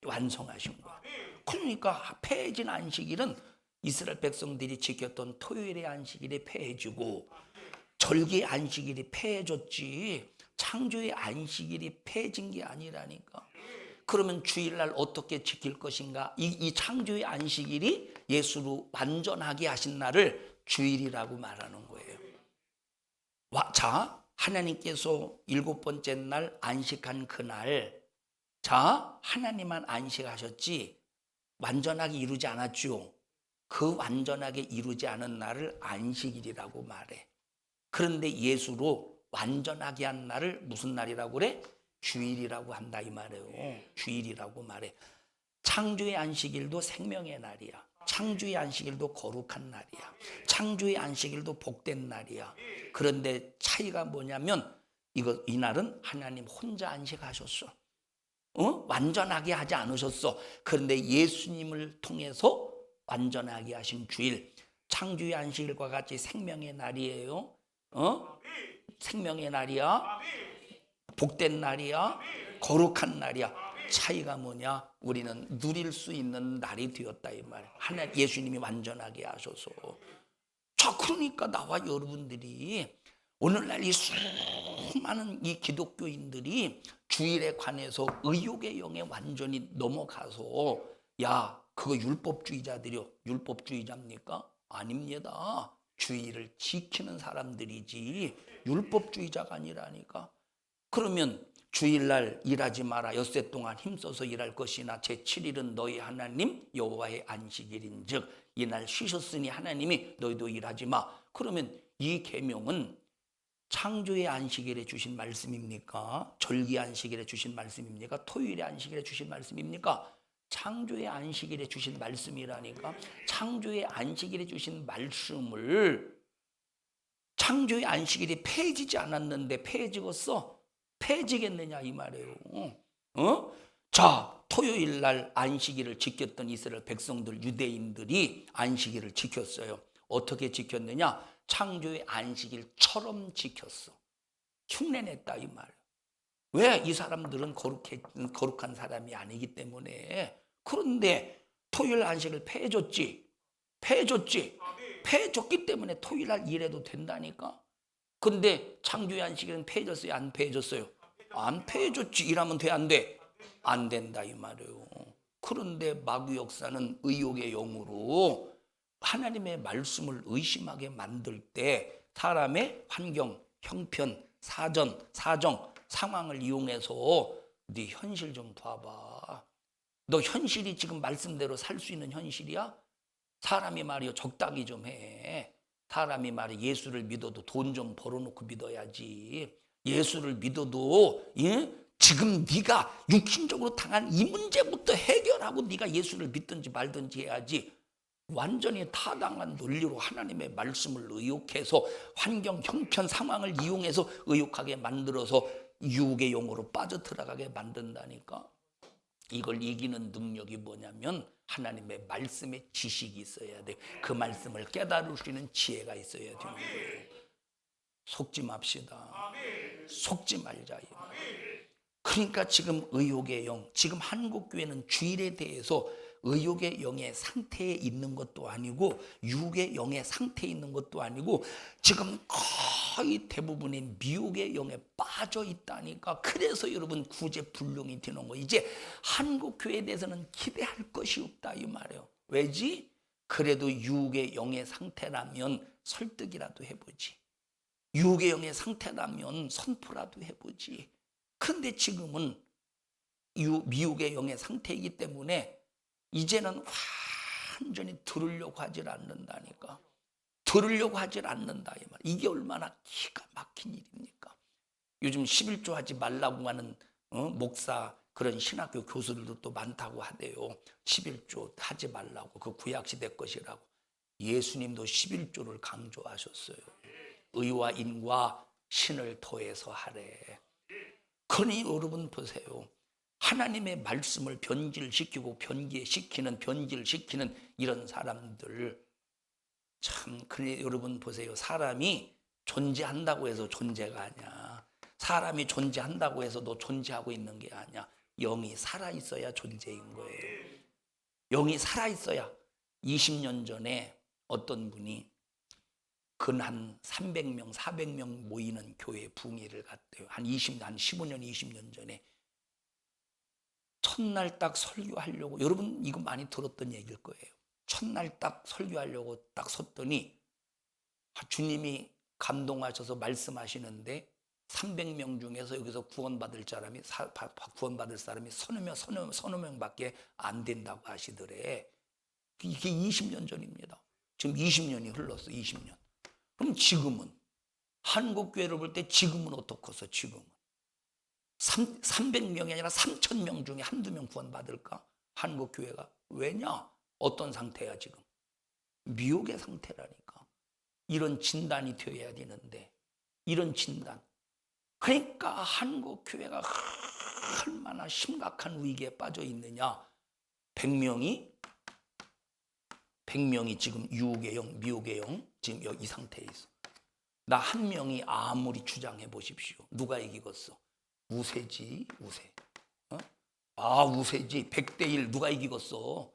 완성하신 거예요. 그러니까 폐해진 안식일은 이스라엘 백성들이 지켰던 토요일의 안식일이 폐해지고 절기의 안식일이 폐해졌지. 창조의 안식일이 폐해진 게 아니라니까. 그러면 주일날 어떻게 지킬 것인가? 이 창조의 안식일이 예수로 완전하게 하신 날을 주일이라고 말하는 거예요. 자, 하나님께서 7번째 날 안식한 그날, 자, 하나님만 안식하셨지 완전하게 이루지 않았죠. 그 완전하게 이루지 않은 날을 안식일이라고 말해. 그런데 예수로 완전하게 한 날을 무슨 날이라고 그래? 주일이라고 한다 이 말이에요. 주일이라고 말해. 창조의 안식일도 생명의 날이야. 창조의 안식일도 거룩한 날이야. 창조의 안식일도 복된 날이야. 그런데 차이가 뭐냐면 이 날은 하나님 혼자 안식하셨어. 완전하게 하지 않으셨어. 그런데 예수님을 통해서 완전하게 하신 주일, 창조의 안식일과 같이 생명의 날이에요. 생명의 날이야. 복된 날이야. 거룩한 날이야. 차이가 뭐냐? 우리는 누릴 수 있는 날이 되었다 이 말. 하나님 예수님이 완전하게 하셔서. 자, 그러니까 나와 여러분들이 오늘날 이 수많은 이 기독교인들이 주일에 관해서 의욕의 영에 완전히 넘어가서 야, 그거 율법주의자들이요. 율법주의자입니까? 아닙니다. 주일을 지키는 사람들이지 율법주의자가 아니라니까. 그러면 주일날 일하지 마라. 엿새 동안 힘써서 일할 것이나 제7일은 너희 하나님 여호와의 안식일인즉 이날 쉬셨으니 하나님이 너희도 일하지 마. 그러면 이 계명은 창조의 안식일에 주신 말씀입니까? 절기 안식일에 주신 말씀입니까? 토요일의 안식일에 주신 말씀입니까? 창조의 안식일에 주신 말씀이라니까. 창조의 안식일에 주신 말씀을 창조의 안식일이 폐해지지 않았는데 폐해지겠어? 폐해지겠느냐 이 말이에요. 자, 토요일 날 안식일을 지켰던 이스라엘 백성들, 유대인들이 안식일을 지켰어요. 어떻게 지켰느냐? 창조의 안식일처럼 지켰어. 흉내냈다 이 말. 왜? 이 사람들은 거룩한 사람이 아니기 때문에. 그런데 토요일 안식을 폐해줬지. 폐해줬기 때문에 토요일 날 일해도 된다니까. 근데 창조의 안식일은 폐해졌어요? 안 폐해졌어요? 안 폐해줬지. 일하면 돼? 안 돼? 안 된다 이 말이에요. 그런데 마귀 역사는 의욕의 영으로 하나님의 말씀을 의심하게 만들 때 사람의 환경, 형편, 사정, 상황을 이용해서 네 현실 좀 봐봐. 너 현실이 지금 말씀대로 살 수 있는 현실이야? 사람이 말이요 적당히 좀 해. 사람이 말이 예수를 믿어도 돈 좀 벌어놓고 믿어야지. 예수를 믿어도 지금 네가 육신적으로 당한 이 문제부터 해결하고 네가 예수를 믿든지 말든지 해야지. 완전히 타당한 논리로 하나님의 말씀을 의욕해서 환경, 형편, 상황을 이용해서 의욕하게 만들어서 유혹의 용어로 빠져들어가게 만든다니까. 이걸 이기는 능력이 뭐냐면 하나님의 말씀의 지식이 있어야 돼. 그 말씀을 깨달을 수 있는 지혜가 있어야 되는 거예요. 속지 맙시다. 속지 말자. 그러니까 지금 의욕의 영, 지금 한국교회는 주일에 대해서 의욕의 영의 상태에 있는 것도 아니고 유혹의 영의 상태에 있는 것도 아니고 지금 거의 대부분이 미혹의 영에 빠져 있다니까. 그래서 여러분 구제불능이 되는 거. 이제 한국교회에 대해서는 기대할 것이 없다 이 말이에요. 왜지? 그래도 유혹의 영의 상태라면 설득이라도 해보지. 유혹의 영의 상태라면 선포라도 해보지. 그런데 지금은 미혹의 영의 상태이기 때문에 이제는 완전히 들으려고 하질 않는다니까. 들으려고 하질 않는다 이 말. 이게 얼마나 기가 막힌 일입니까? 요즘 11조 하지 말라고 하는 목사 그런 신학교 교수들도 또 많다고 하대요. 11조 하지 말라고. 그 구약시대 것이라고. 예수님도 11조를 강조하셨어요. 의와 인과 신을 더해서 하래. 그러니 여러분 보세요. 하나님의 말씀을 변질시키고 변질시키는 이런 사람들 참. 그래 여러분 보세요. 사람이 존재한다고 해서 존재가 아니야. 사람이 존재한다고 해서 너 존재하고 있는 게 아니야. 영이 살아있어야 존재인 거예요. 영이 살아있어야. 20년 전에 어떤 분이 근 한 300명, 400명 모이는 교회 붕괴를 갔대요. 한 15년, 20년 전에. 첫날 딱 설교하려고, 여러분 이거 많이 들었던 얘기일 거예요. 첫날 딱 설교하려고 딱 섰더니 주님이 감동하셔서 말씀하시는데 300명 중에서 여기서 구원받을 사람이 서너 명밖에 안 된다고 하시더래. 이게 20년 전입니다. 지금 20년이 흘렀어. 20년. 그럼 지금은 한국교회를 볼 때 지금은 어떻겠어? 지금은 300명이 아니라 3,000명 중에 한두 명 구원받을까? 한국교회가. 왜냐? 어떤 상태야 지금? 미혹의 상태라니까. 이런 진단이 되어야 되는데, 이런 진단. 그러니까 한국교회가 얼마나 심각한 위기에 빠져 있느냐. 100명이 지금 유혹의 영, 미혹의 영, 지금 이 상태에 있어. 나 한 명이 아무리 주장해 보십시오. 누가 이기겠어? 우세지, 우세. 우세지. 100대1 누가 이기겠어?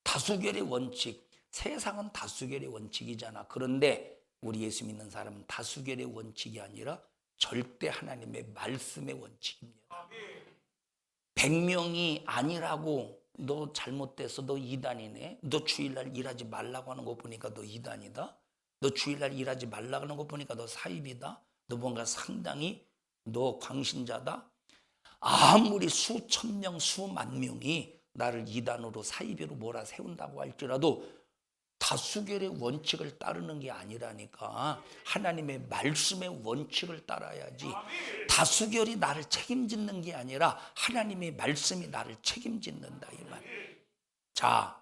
다수결의 원칙. 세상은 다수결의 원칙이잖아. 그런데 우리 예수 믿는 사람은 다수결의 원칙이 아니라 절대 하나님의 말씀의 원칙입니다. 100명이 아니라고 너 잘못됐어. 너 이단이네. 너 주일날 일하지 말라고 하는 거 보니까 너 이단이다. 너 주일날 일하지 말라고 하는 거 보니까 너 사입이다. 너 뭔가 상당히 너 광신자다. 아무리 수천 명, 수만 명이 나를 이단으로 사이비로 몰아세운다고 할지라도 다수결의 원칙을 따르는 게 아니라니까. 하나님의 말씀의 원칙을 따라야지. 다수결이 나를 책임짓는 게 아니라 하나님의 말씀이 나를 책임짓는다 이 말. 자,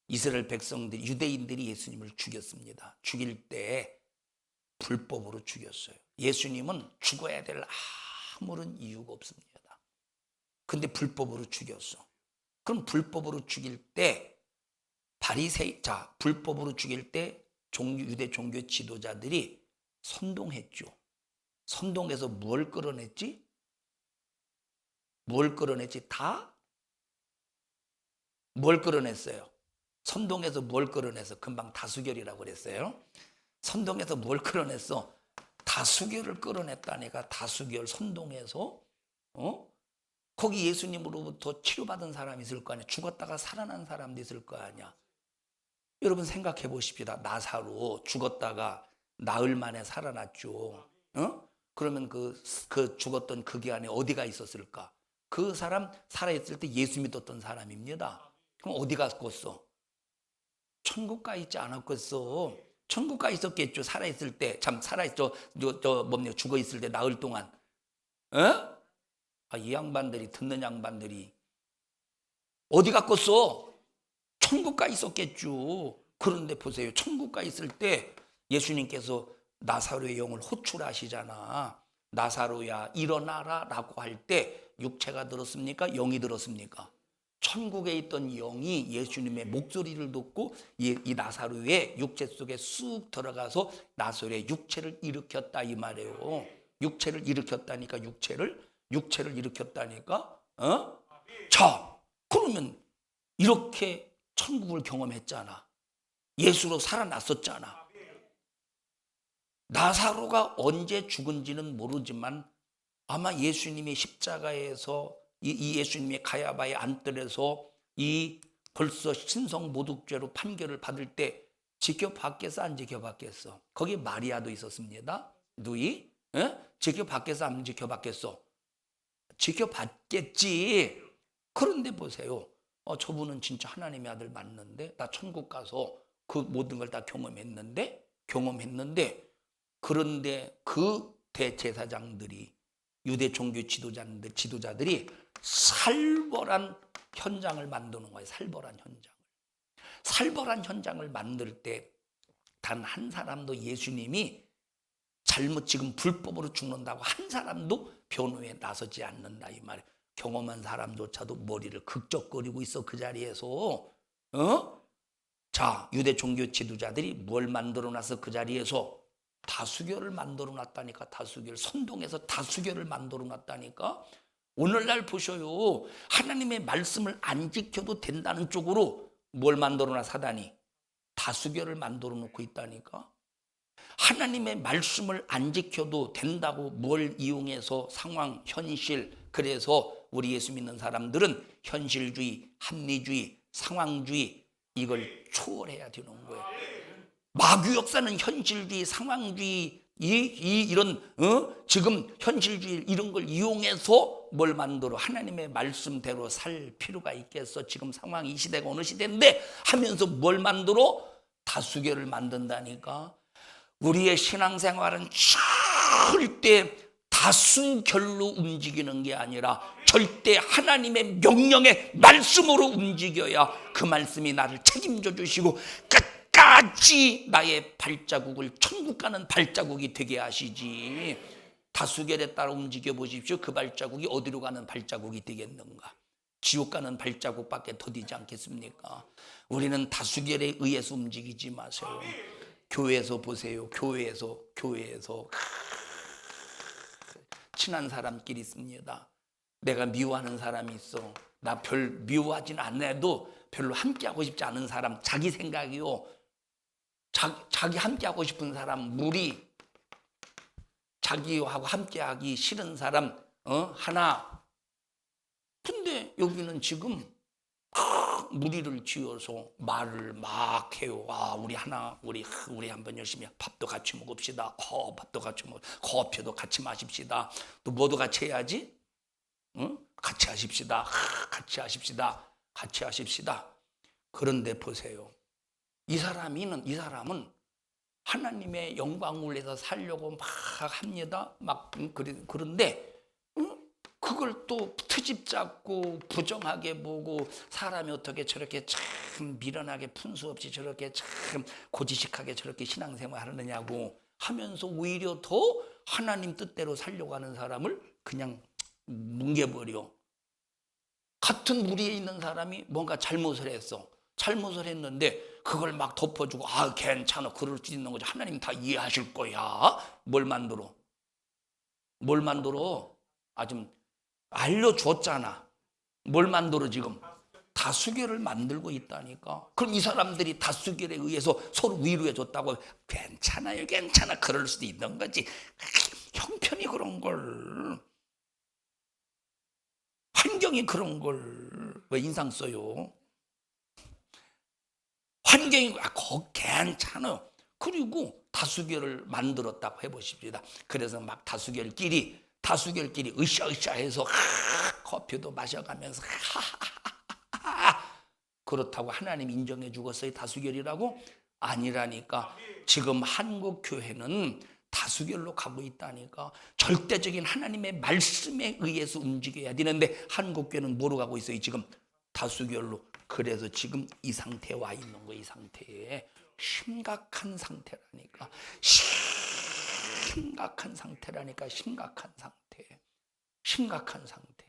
이스라엘 백성들, 유대인들이 예수님을 죽였습니다. 죽일 때 불법으로 죽였어요. 예수님은 죽어야 될 아무런 이유가 없습니다. 근데 불법으로 죽였어. 그럼 불법으로 죽일 때 불법으로 죽일 때 유대 종교 지도자들이 선동했죠. 선동해서 뭘 끌어냈지? 뭘 끌어냈어요? 선동해서 뭘 끌어내서? 금방 다수결이라고 그랬어요. 선동해서 뭘 끌어냈어? 다수결을 끌어냈다니까. 다수결 선동해서. 거기 예수님으로부터 치료받은 사람이 있을 거 아니야. 죽었다가 살아난 사람도 있을 거 아니야. 여러분 생각해 보십시다. 나사로 죽었다가 나흘 만에 살아났죠. 그러면 그 죽었던 그 기간에 어디가 있었을까? 그 사람 살아있을 때 예수 믿었던 사람입니다. 그럼 어디 갔겠어? 천국 가 있지 않았겠어? 천국 가 있었겠죠. 살아있을 때. 참 살아있죠. 죽어 있을 때 나흘 동안. 이 양반들이, 듣는 양반들이 어디 갔겠어? 천국 가 있었겠죠. 그런데 보세요. 천국 가 있을 때 예수님께서 나사로의 영을 호출하시잖아. 나사로야 일어나라 라고 할 때 육체가 들었습니까? 영이 들었습니까? 천국에 있던 영이 예수님의 목소리를 듣고 이 나사로의 육체 속에 쑥 들어가서 나사로의 육체를 일으켰다 이 말이에요. 육체를 일으켰다니까. 육체를 일으켰다니까. 자, 그러면 이렇게 천국을 경험했잖아. 예수로 살아났었잖아. 나사로가 언제 죽은지는 모르지만 아마 예수님이 십자가에서 이 예수님의 가야바의 안뜰에서 이 벌써 신성모독죄로 판결을 받을 때 지켜봤겠어 안 지켜봤겠어? 거기 마리아도 있었습니다. 누이? 지켜봤겠어 안 지켜봤겠어? 지켜봤겠지. 그런데 보세요. 저분은 진짜 하나님의 아들 맞는데 나 천국 가서 그 모든 걸 다 경험했는데 그런데 그 대제사장들이 유대 종교 지도자들이 살벌한 현장을 만드는 거예요. 살벌한 현장을 만들 때 단 한 사람도 예수님이 지금 불법으로 죽는다고 한 사람도 변호에 나서지 않는다 이 말이에요. 경험한 사람조차도 머리를 극적거리고 있어 그 자리에서. 자, 유대 종교 지도자들이 뭘 만들어놔서 그 자리에서 다수결을 만들어놨다니까. 다수결, 선동해서 다수결을 만들어놨다니까. 오늘날 보셔요. 하나님의 말씀을 안 지켜도 된다는 쪽으로 뭘 만들어놔 사단이. 다수결을 만들어 놓고 있다니까. 하나님의 말씀을 안 지켜도 된다고 뭘 이용해서 상황, 현실, 그래서 우리 예수 믿는 사람들은 현실주의, 합리주의, 상황주의 이걸 초월해야 되는 거예요. 마귀 역사는 현실주의, 상황주의 이런 지금 현실주의 이런 걸 이용해서 뭘 만들어 하나님의 말씀대로 살 필요가 있겠어. 지금 상황이 이 시대가 어느 시대인데 하면서 뭘 만들어? 다수결을 만든다니까. 우리의 신앙생활은 절대 다수결로 움직이는 게 아니라 절대 하나님의 명령의 말씀으로 움직여야 그 말씀이 나를 책임져 주시고 끝까지 나의 발자국을 천국 가는 발자국이 되게 하시지. 다수결에 따라 움직여 보십시오. 그 발자국이 어디로 가는 발자국이 되겠는가? 지옥 가는 발자국밖에 더디지 않겠습니까? 우리는 다수결에 의해서 움직이지 마세요. 교회에서 보세요. 교회에서 친한 사람끼리 있습니다. 내가 미워하는 사람이 있어. 나 별 미워하진 않아도 별로 함께하고 싶지 않은 사람, 자기 생각이요. 자기 함께하고 싶은 사람, 무리. 자기하고 함께하기 싫은 사람 하나. 근데 여기는 지금 무리를 지어서 말을 막 해요. 우리 한번 열심히 밥도 같이 먹읍시다. 밥도 같이 먹, 커피도 같이 마십시다. 또 뭐도 같이 해야지? 같이 하십시다. 같이 하십시다. 그런데 보세요. 이 사람은 하나님의 영광을 위해서 살려고 막 합니다. 그런데 그걸 또 트집 잡고 부정하게 보고 사람이 어떻게 저렇게 참 미련하게 분수 없이 저렇게 참 고지식하게 저렇게 신앙생활 하느냐고 하면서 오히려 더 하나님 뜻대로 살려고 하는 사람을 그냥 뭉개버려. 같은 무리에 있는 사람이 뭔가 잘못을 했는데 그걸 막 덮어주고 괜찮아 그럴 수 있는 거지. 하나님 다 이해하실 거야. 뭘 만들어? 좀 알려줬잖아. 뭘 만들어 지금? 다수결을 만들고 있다니까. 그럼 이 사람들이 다수결에 의해서 서로 위로해줬다고 괜찮아요. 그럴 수도 있는 거지. 형편이 그런 걸. 환경이 그런 걸 왜 인상 써요? 환경이 괜찮아요. 그리고 다수결을 만들었다고 해보십시다. 그래서 막 다수결끼리 으쌰으쌰해서 커피도 마셔가면서 그렇다고 하나님 인정해 주겠어요? 다수결이라고? 아니라니까. 지금 한국 교회는 다수결로 가고 있다니까. 절대적인 하나님의 말씀에 의해서 움직여야 되는데 한국 교회는 뭐로 가고 있어요? 지금 다수결로. 그래서 지금 이 상태에 와 있는 거예요. 이 상태에. 심각한 상태라니까. 심각한 상태.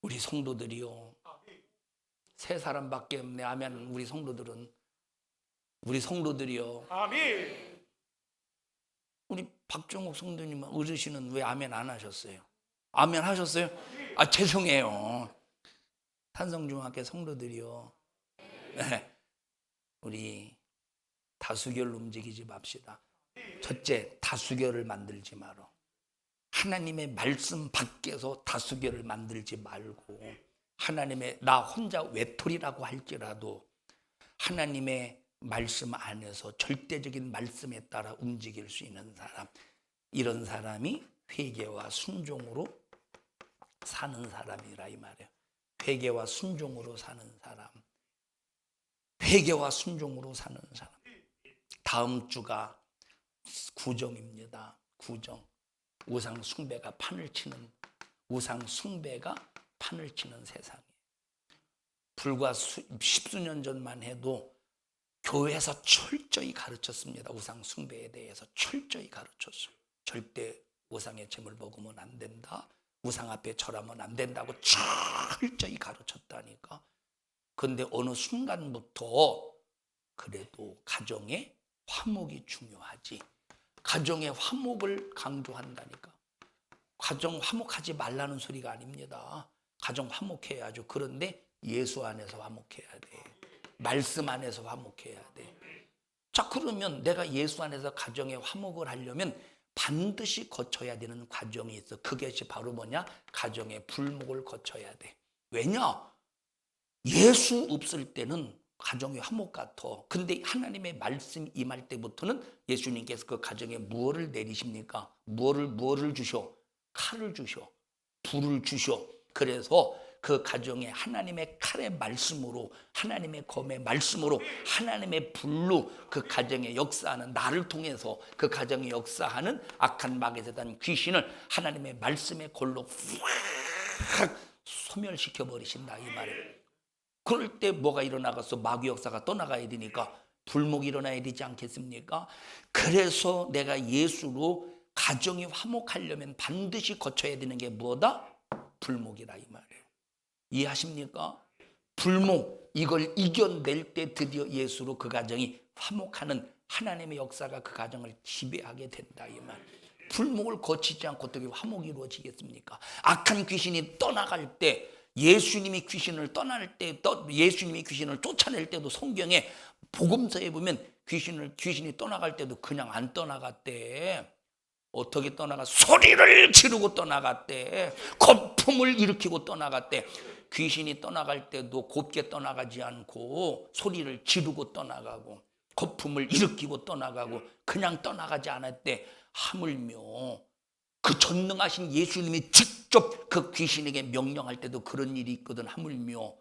우리 성도들이요. 세 사람밖에 없네. 아멘. 우리 성도들이요. 아멘. 우리 박종욱 성도님 어르신은 왜 아멘 안 하셨어요? 아멘 하셨어요? 죄송해요. 산성중학교 성도들이요. 네. 우리 다수결로 움직이지 맙시다. 첫째, 다수결을 만들지 마라. 하나님의 말씀 밖에서 다수결을 만들지 말고 하나님의 나 혼자 외톨이라고 할지라도 하나님의 말씀 안에서 절대적인 말씀에 따라 움직일 수 있는 사람, 이런 사람이 회개와 순종으로 사는 사람이라 이 말이에요. 회개와 순종으로 사는 사람. 다음 주가 구정입니다. 구정. 우상 숭배가 판을 치는 세상이에요. 불과 십수년 전만 해도 교회에서 철저히 가르쳤습니다. 우상 숭배에 대해서 철저히 가르쳤어요. 절대 우상의 제물 먹으면 안 된다. 우상 앞에 절하면 안 된다고 철저히 가르쳤다니까. 그런데 어느 순간부터 그래도 가정의 화목이 중요하지. 가정의 화목을 강조한다니까. 가정 화목하지 말라는 소리가 아닙니다. 가정 화목해야죠. 그런데 예수 안에서 화목해야 돼. 말씀 안에서 화목해야 돼. 자, 그러면 내가 예수 안에서 가정에 화목을 하려면 반드시 거쳐야 되는 과정이 있어. 그것이 바로 뭐냐? 가정의 불목을 거쳐야 돼. 왜냐? 예수 없을 때는 가정이 화목 같아. 근데 하나님의 말씀 임할 때부터는 예수님께서 그 가정에 무엇을 내리십니까? 무엇을 주셔? 칼을 주셔. 불을 주셔. 그래서 그 가정에 하나님의 칼의 말씀으로, 하나님의 검의 말씀으로, 하나님의 불로 그 가정에 역사하는, 나를 통해서 그 가정에 역사하는 악한 마귀세단 귀신을 하나님의 말씀의 골로 확 소멸시켜 버리신다, 이 말이에요. 그럴 때 뭐가 일어나겠어? 마귀 역사가 떠나가야 되니까 불목이 일어나야 되지 않겠습니까? 그래서 내가 예수로 가정이 화목하려면 반드시 거쳐야 되는 게 뭐다? 불목이라, 이 말이에요. 이해하십니까? 불목, 이걸 이겨낼 때 드디어 예수로 그 가정이 화목하는 하나님의 역사가 그 가정을 지배하게 된다, 이 말. 불목을 거치지 않고 어떻게 화목이 이루어지겠습니까? 악한 귀신이 떠나갈 때, 예수님이 귀신을 떠날 때, 예수님이 귀신을 쫓아낼 때도 성경에 복음서에 보면 귀신이 떠나갈 때도 그냥 안 떠나갔대. 어떻게 떠나가? 소리를 지르고 떠나갔대. 거품을 일으키고 떠나갔대. 귀신이 떠나갈 때도 곱게 떠나가지 않고 소리를 지르고 떠나가고 거품을 일으키고 떠나가고 그냥 떠나가지 않았대. 하물며 그 전능하신 예수님이 직접 그 귀신에게 명령할 때도 그런 일이 있거든. 하물며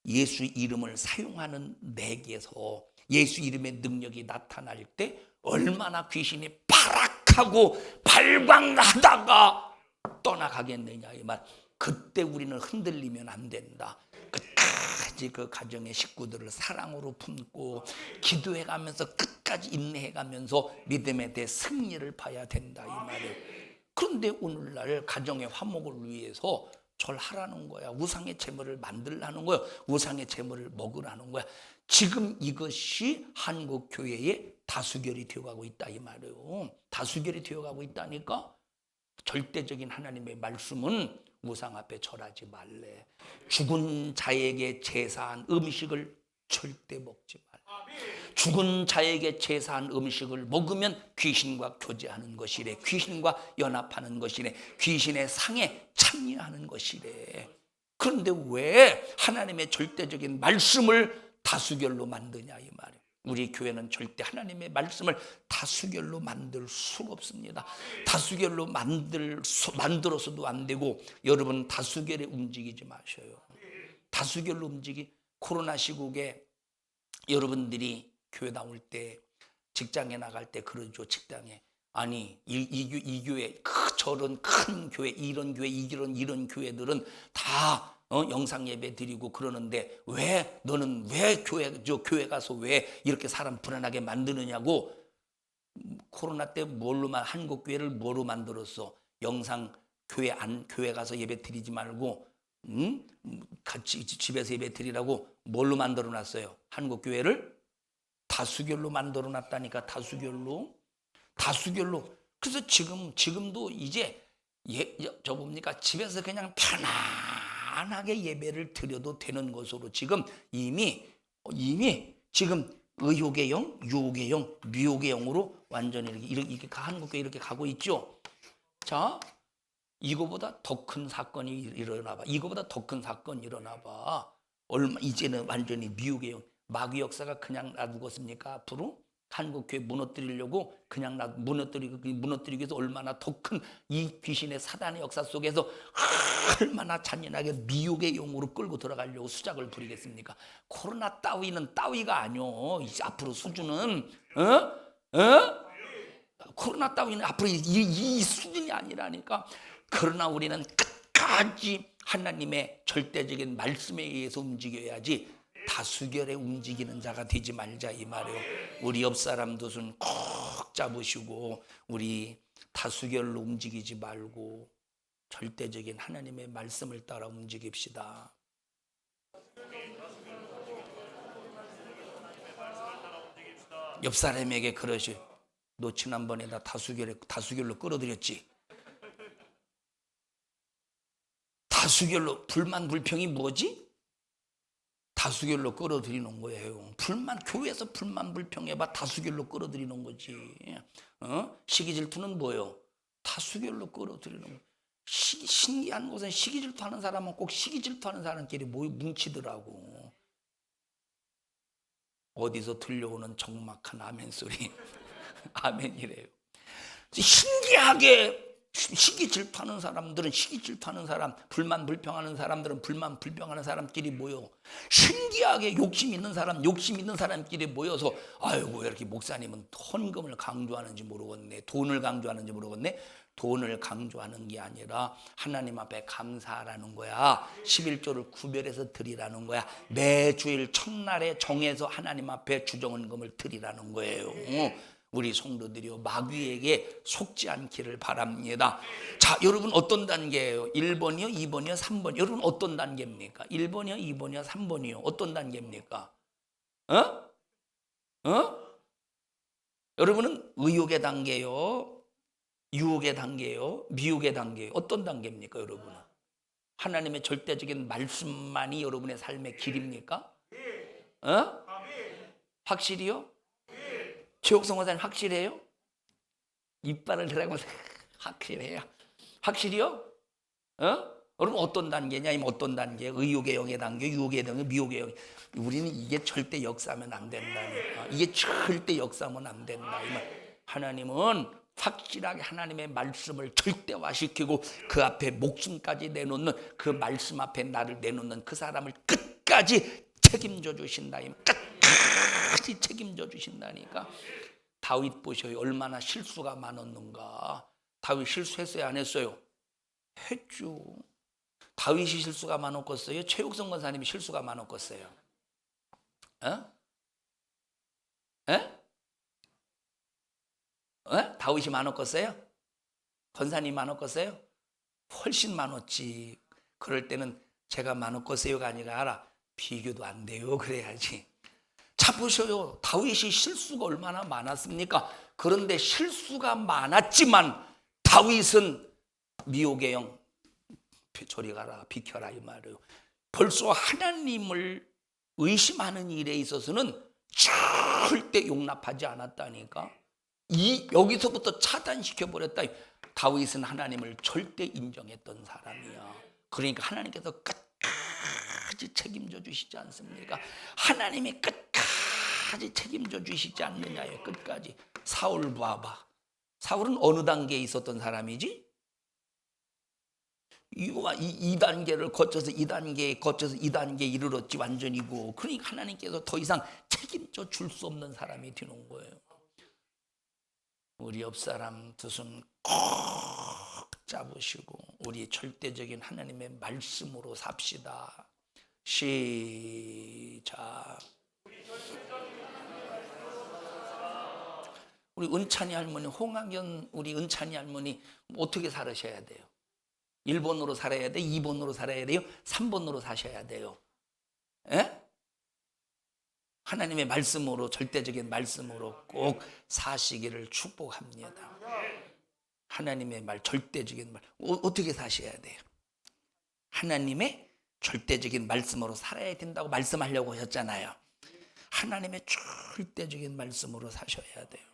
예수 이름을 사용하는 내게서 예수 이름의 능력이 나타날 때 얼마나 귀신이 파락하고 발광하다가 떠나가겠느냐, 이 말. 그때 우리는 흔들리면 안 된다. 끝까지 그 가정의 식구들을 사랑으로 품고 기도해가면서 끝까지 인내해가면서 믿음에 대해 승리를 봐야 된다, 이 말이에요. 그런데 오늘날 가정의 화목을 위해서 절하라는 거야. 우상의 제물을 만들라는 거야. 우상의 제물을 먹으라는 거야. 지금 이것이 한국 교회의 다수결이 되어가고 있다, 이 말이에요. 다수결이 되어가고 있다니까. 절대적인 하나님의 말씀은 우상 앞에 절하지 말래. 죽은 자에게 제사한 음식을 절대 먹지 말라. 죽은 자에게 제사한 음식을 먹으면 귀신과 교제하는 것이래. 귀신과 연합하는 것이래. 귀신의 상에 참여하는 것이래. 그런데 왜 하나님의 절대적인 말씀을 다수결로 만드냐, 이 말이에요. 우리 교회는 절대 하나님의 말씀을 다수결로 만들 수가 없습니다. 다수결로 만들어서도 안 되고, 여러분 다수결에 움직이지 마셔요. 다수결로 코로나 시국에 여러분들이 교회 나올 때, 직장에 나갈 때 그러죠. 직장에. 아니 이 교회, 저런 큰 교회, 이런 교회들은 다 영상 예배 드리고 그러는데 왜 너는 왜 교회 가서 왜 이렇게 사람 불안하게 만드느냐고. 코로나 때 한국 교회를 뭐로 만들었어? 영상 교회 가서 예배 드리지 말고 같이 집에서 예배 드리라고 뭘로 만들어 놨어요? 한국 교회를 다수결로 만들어 놨다니까. 다수결로. 그래서 지금도 이제 저 뭡니까? 집에서 그냥 편안하게 예배를 드려도 되는 것으로 지금 이미 지금 의욕의 영, 유혹의 영, 미혹의 영으로 완전히 이렇게 한국교회 이렇게 가고 있죠. 자, 이거보다 더 큰 사건이 일어나 봐. 이제는 완전히 미혹의 영, 마귀 역사가 그냥 놔두겠습니까? 앞으로 한국교회 무너뜨리려고 그냥 무너뜨리기 위해서 얼마나 더 큰 이 귀신의 사단의 역사 속에서 얼마나 잔인하게 미혹의 용으로 끌고 들어가려고 수작을 부리겠습니까? 코로나 따위가 아니오. 이제 앞으로 수준은 코로나 따위는 앞으로 이 수준이 아니라니까. 그러나 우리는 끝까지 하나님의 절대적인 말씀에 의해서 움직여야지 다수결에 움직이는 자가 되지 말자, 이 말이에요. 우리 옆 사람도 손 꼭 잡으시고 우리 다수결로 움직이지 말고 절대적인 하나님의 말씀을 따라 움직입시다. 옆 사람에게 그러시. 너 지난번에 나 다수결로 끌어들였지. 다수결로 불만 불평이 뭐지? 다수결로 끌어들이는 거예요. 교회에서 불만 불평해봐 다수결로 끌어들이는 거지. 시기 질투는 뭐예요? 다수결로 끌어들이는 거. 신기한 것은 시기 질투하는 사람은 꼭 시기 질투하는 사람끼리 뭉치더라고. 어디서 들려오는 적막한 아멘 소리. 아멘이래요. 신기하게 시기 질투하는 사람들은 시기 질투하는 사람, 불만 불평하는 사람들은 불만 불평하는 사람끼리 모여 신기하게 욕심 있는 사람끼리 모여서 아이고 왜 이렇게 목사님은 헌금을 강조하는지 모르겠네, 돈을 강조하는지 모르겠네. 돈을 강조하는 게 아니라 하나님 앞에 감사하라는 거야. 11조를 구별해서 드리라는 거야. 매주일 첫날에 정해서 하나님 앞에 주정헌금을 드리라는 거예요. 우리 성도들이요, 마귀에게 속지 않기를 바랍니다. 자, 여러분 어떤 단계예요? 1번이요, 2번이요, 3번. 여러분 어떤 단계입니까? 1번이요, 2번이요, 3번이요. 어떤 단계입니까? 여러분은 의욕의 단계요, 유혹의 단계요, 미혹의 단계요. 어떤 단계입니까, 여러분은? 하나님의 절대적인 말씀만이 여러분의 삶의 길입니까? 확실히요? 최옥성 원사님 확실해요? 이빨을 대라고 확실해요. 확실히요? 여러분 어떤 단계냐? 아니면 어떤 단계? 의욕의 영의 단계, 유혹의 단계, 미혹의 영. 우리는 이게 절대 역사하면 안 된다니까. 이게 절대 역사하면 안 된다. 하나님은 확실하게 하나님의 말씀을 절대화시키고 그 앞에 목숨까지 내놓는, 그 말씀 앞에 나를 내놓는 그 사람을 끝까지 책임져 주신다. 끝까지 책임져 주신다니까. 다윗 보셔요. 얼마나 실수가 많았는가. 다윗 실수했어요, 안 했어요? 했죠. 다윗이 실수가 많았겠어요? 최욱성 권사님이 실수가 많았겠어요? 다윗이 많았겠어요? 권사님 많았겠어요? 훨씬 많았지. 그럴 때는 제가 많았겠어요가 아니라 비교도 안 돼요. 그래야지. 자, 보셔요. 다윗이 실수가 얼마나 많았습니까? 그런데 실수가 많았지만 다윗은 미혹의 영, 저리 가라, 비켜라 이 말이에요. 벌써 하나님을 의심하는 일에 있어서는 절대 용납하지 않았다니까. 여기서부터 차단시켜버렸다. 다윗은 하나님을 절대 인정했던 사람이야. 그러니까 하나님께서 끝까지 책임져 주시지 않습니까? 하나님이 끝까지 책임져 주시지 않느냐요. 끝까지. 사울 봐봐. 사울은 어느 단계에 있었던 사람이지? 이 단계를 거쳐서 이 단계에 거쳐서 이 단계에 이르렀지 완전이고. 그러니까 하나님께서 더 이상 책임져 줄 수 없는 사람이 되는 거예요. 우리 옆 사람 두 손 꼭 잡으시고 우리 절대적인 하나님의 말씀으로 삽시다. 시작. 우리 은찬이 할머니, 홍학연 우리 은찬이 할머니 어떻게 살으셔야 돼요? 1번으로 살아야 돼요? 2번으로 살아야 돼요? 3번으로 사셔야 돼요? 에? 하나님의 말씀으로, 절대적인 말씀으로 꼭 사시기를 축복합니다. 하나님의 말, 절대적인 말 어떻게 사셔야 돼요? 하나님의 절대적인 말씀으로 살아야 된다고 말씀하려고 하셨잖아요. 하나님의 절대적인 말씀으로 사셔야 돼요.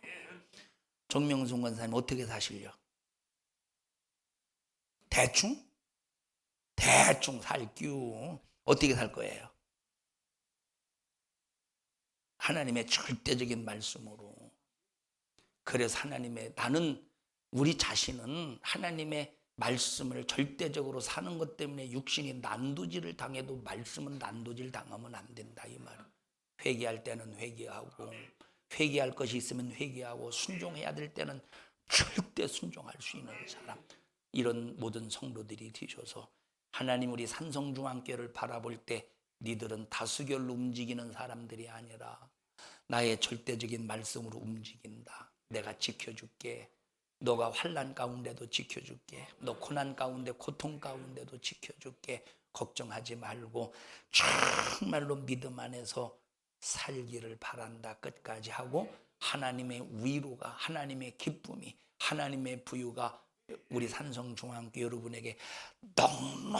정명순 권사님 어떻게 사실려? 대충 살규. 어떻게 살 거예요? 하나님의 절대적인 말씀으로. 그래서 나는 우리 자신은 하나님의 말씀을 절대적으로 사는 것 때문에 육신이 난도질을 당해도 말씀은 난도질 당하면 안 된다 이 말은. 회개할 때는 회개하고, 회개할 것이 있으면 회개하고, 순종해야 될 때는 절대 순종할 수 있는 사람. 이런 모든 성도들이 되셔서 하나님 우리 산성중앙교회를 바라볼 때 니들은 다수결로 움직이는 사람들이 아니라 나의 절대적인 말씀으로 움직인다. 내가 지켜줄게. 너가 환난 가운데도 지켜줄게. 너 고난 가운데, 고통 가운데도 지켜줄게. 걱정하지 말고 정말로 믿음 안에서 살기를 바란다. 끝까지 하고 하나님의 위로가, 하나님의 기쁨이, 하나님의 부유가 우리 산성중앙교회 여러분에게 넉넉하기를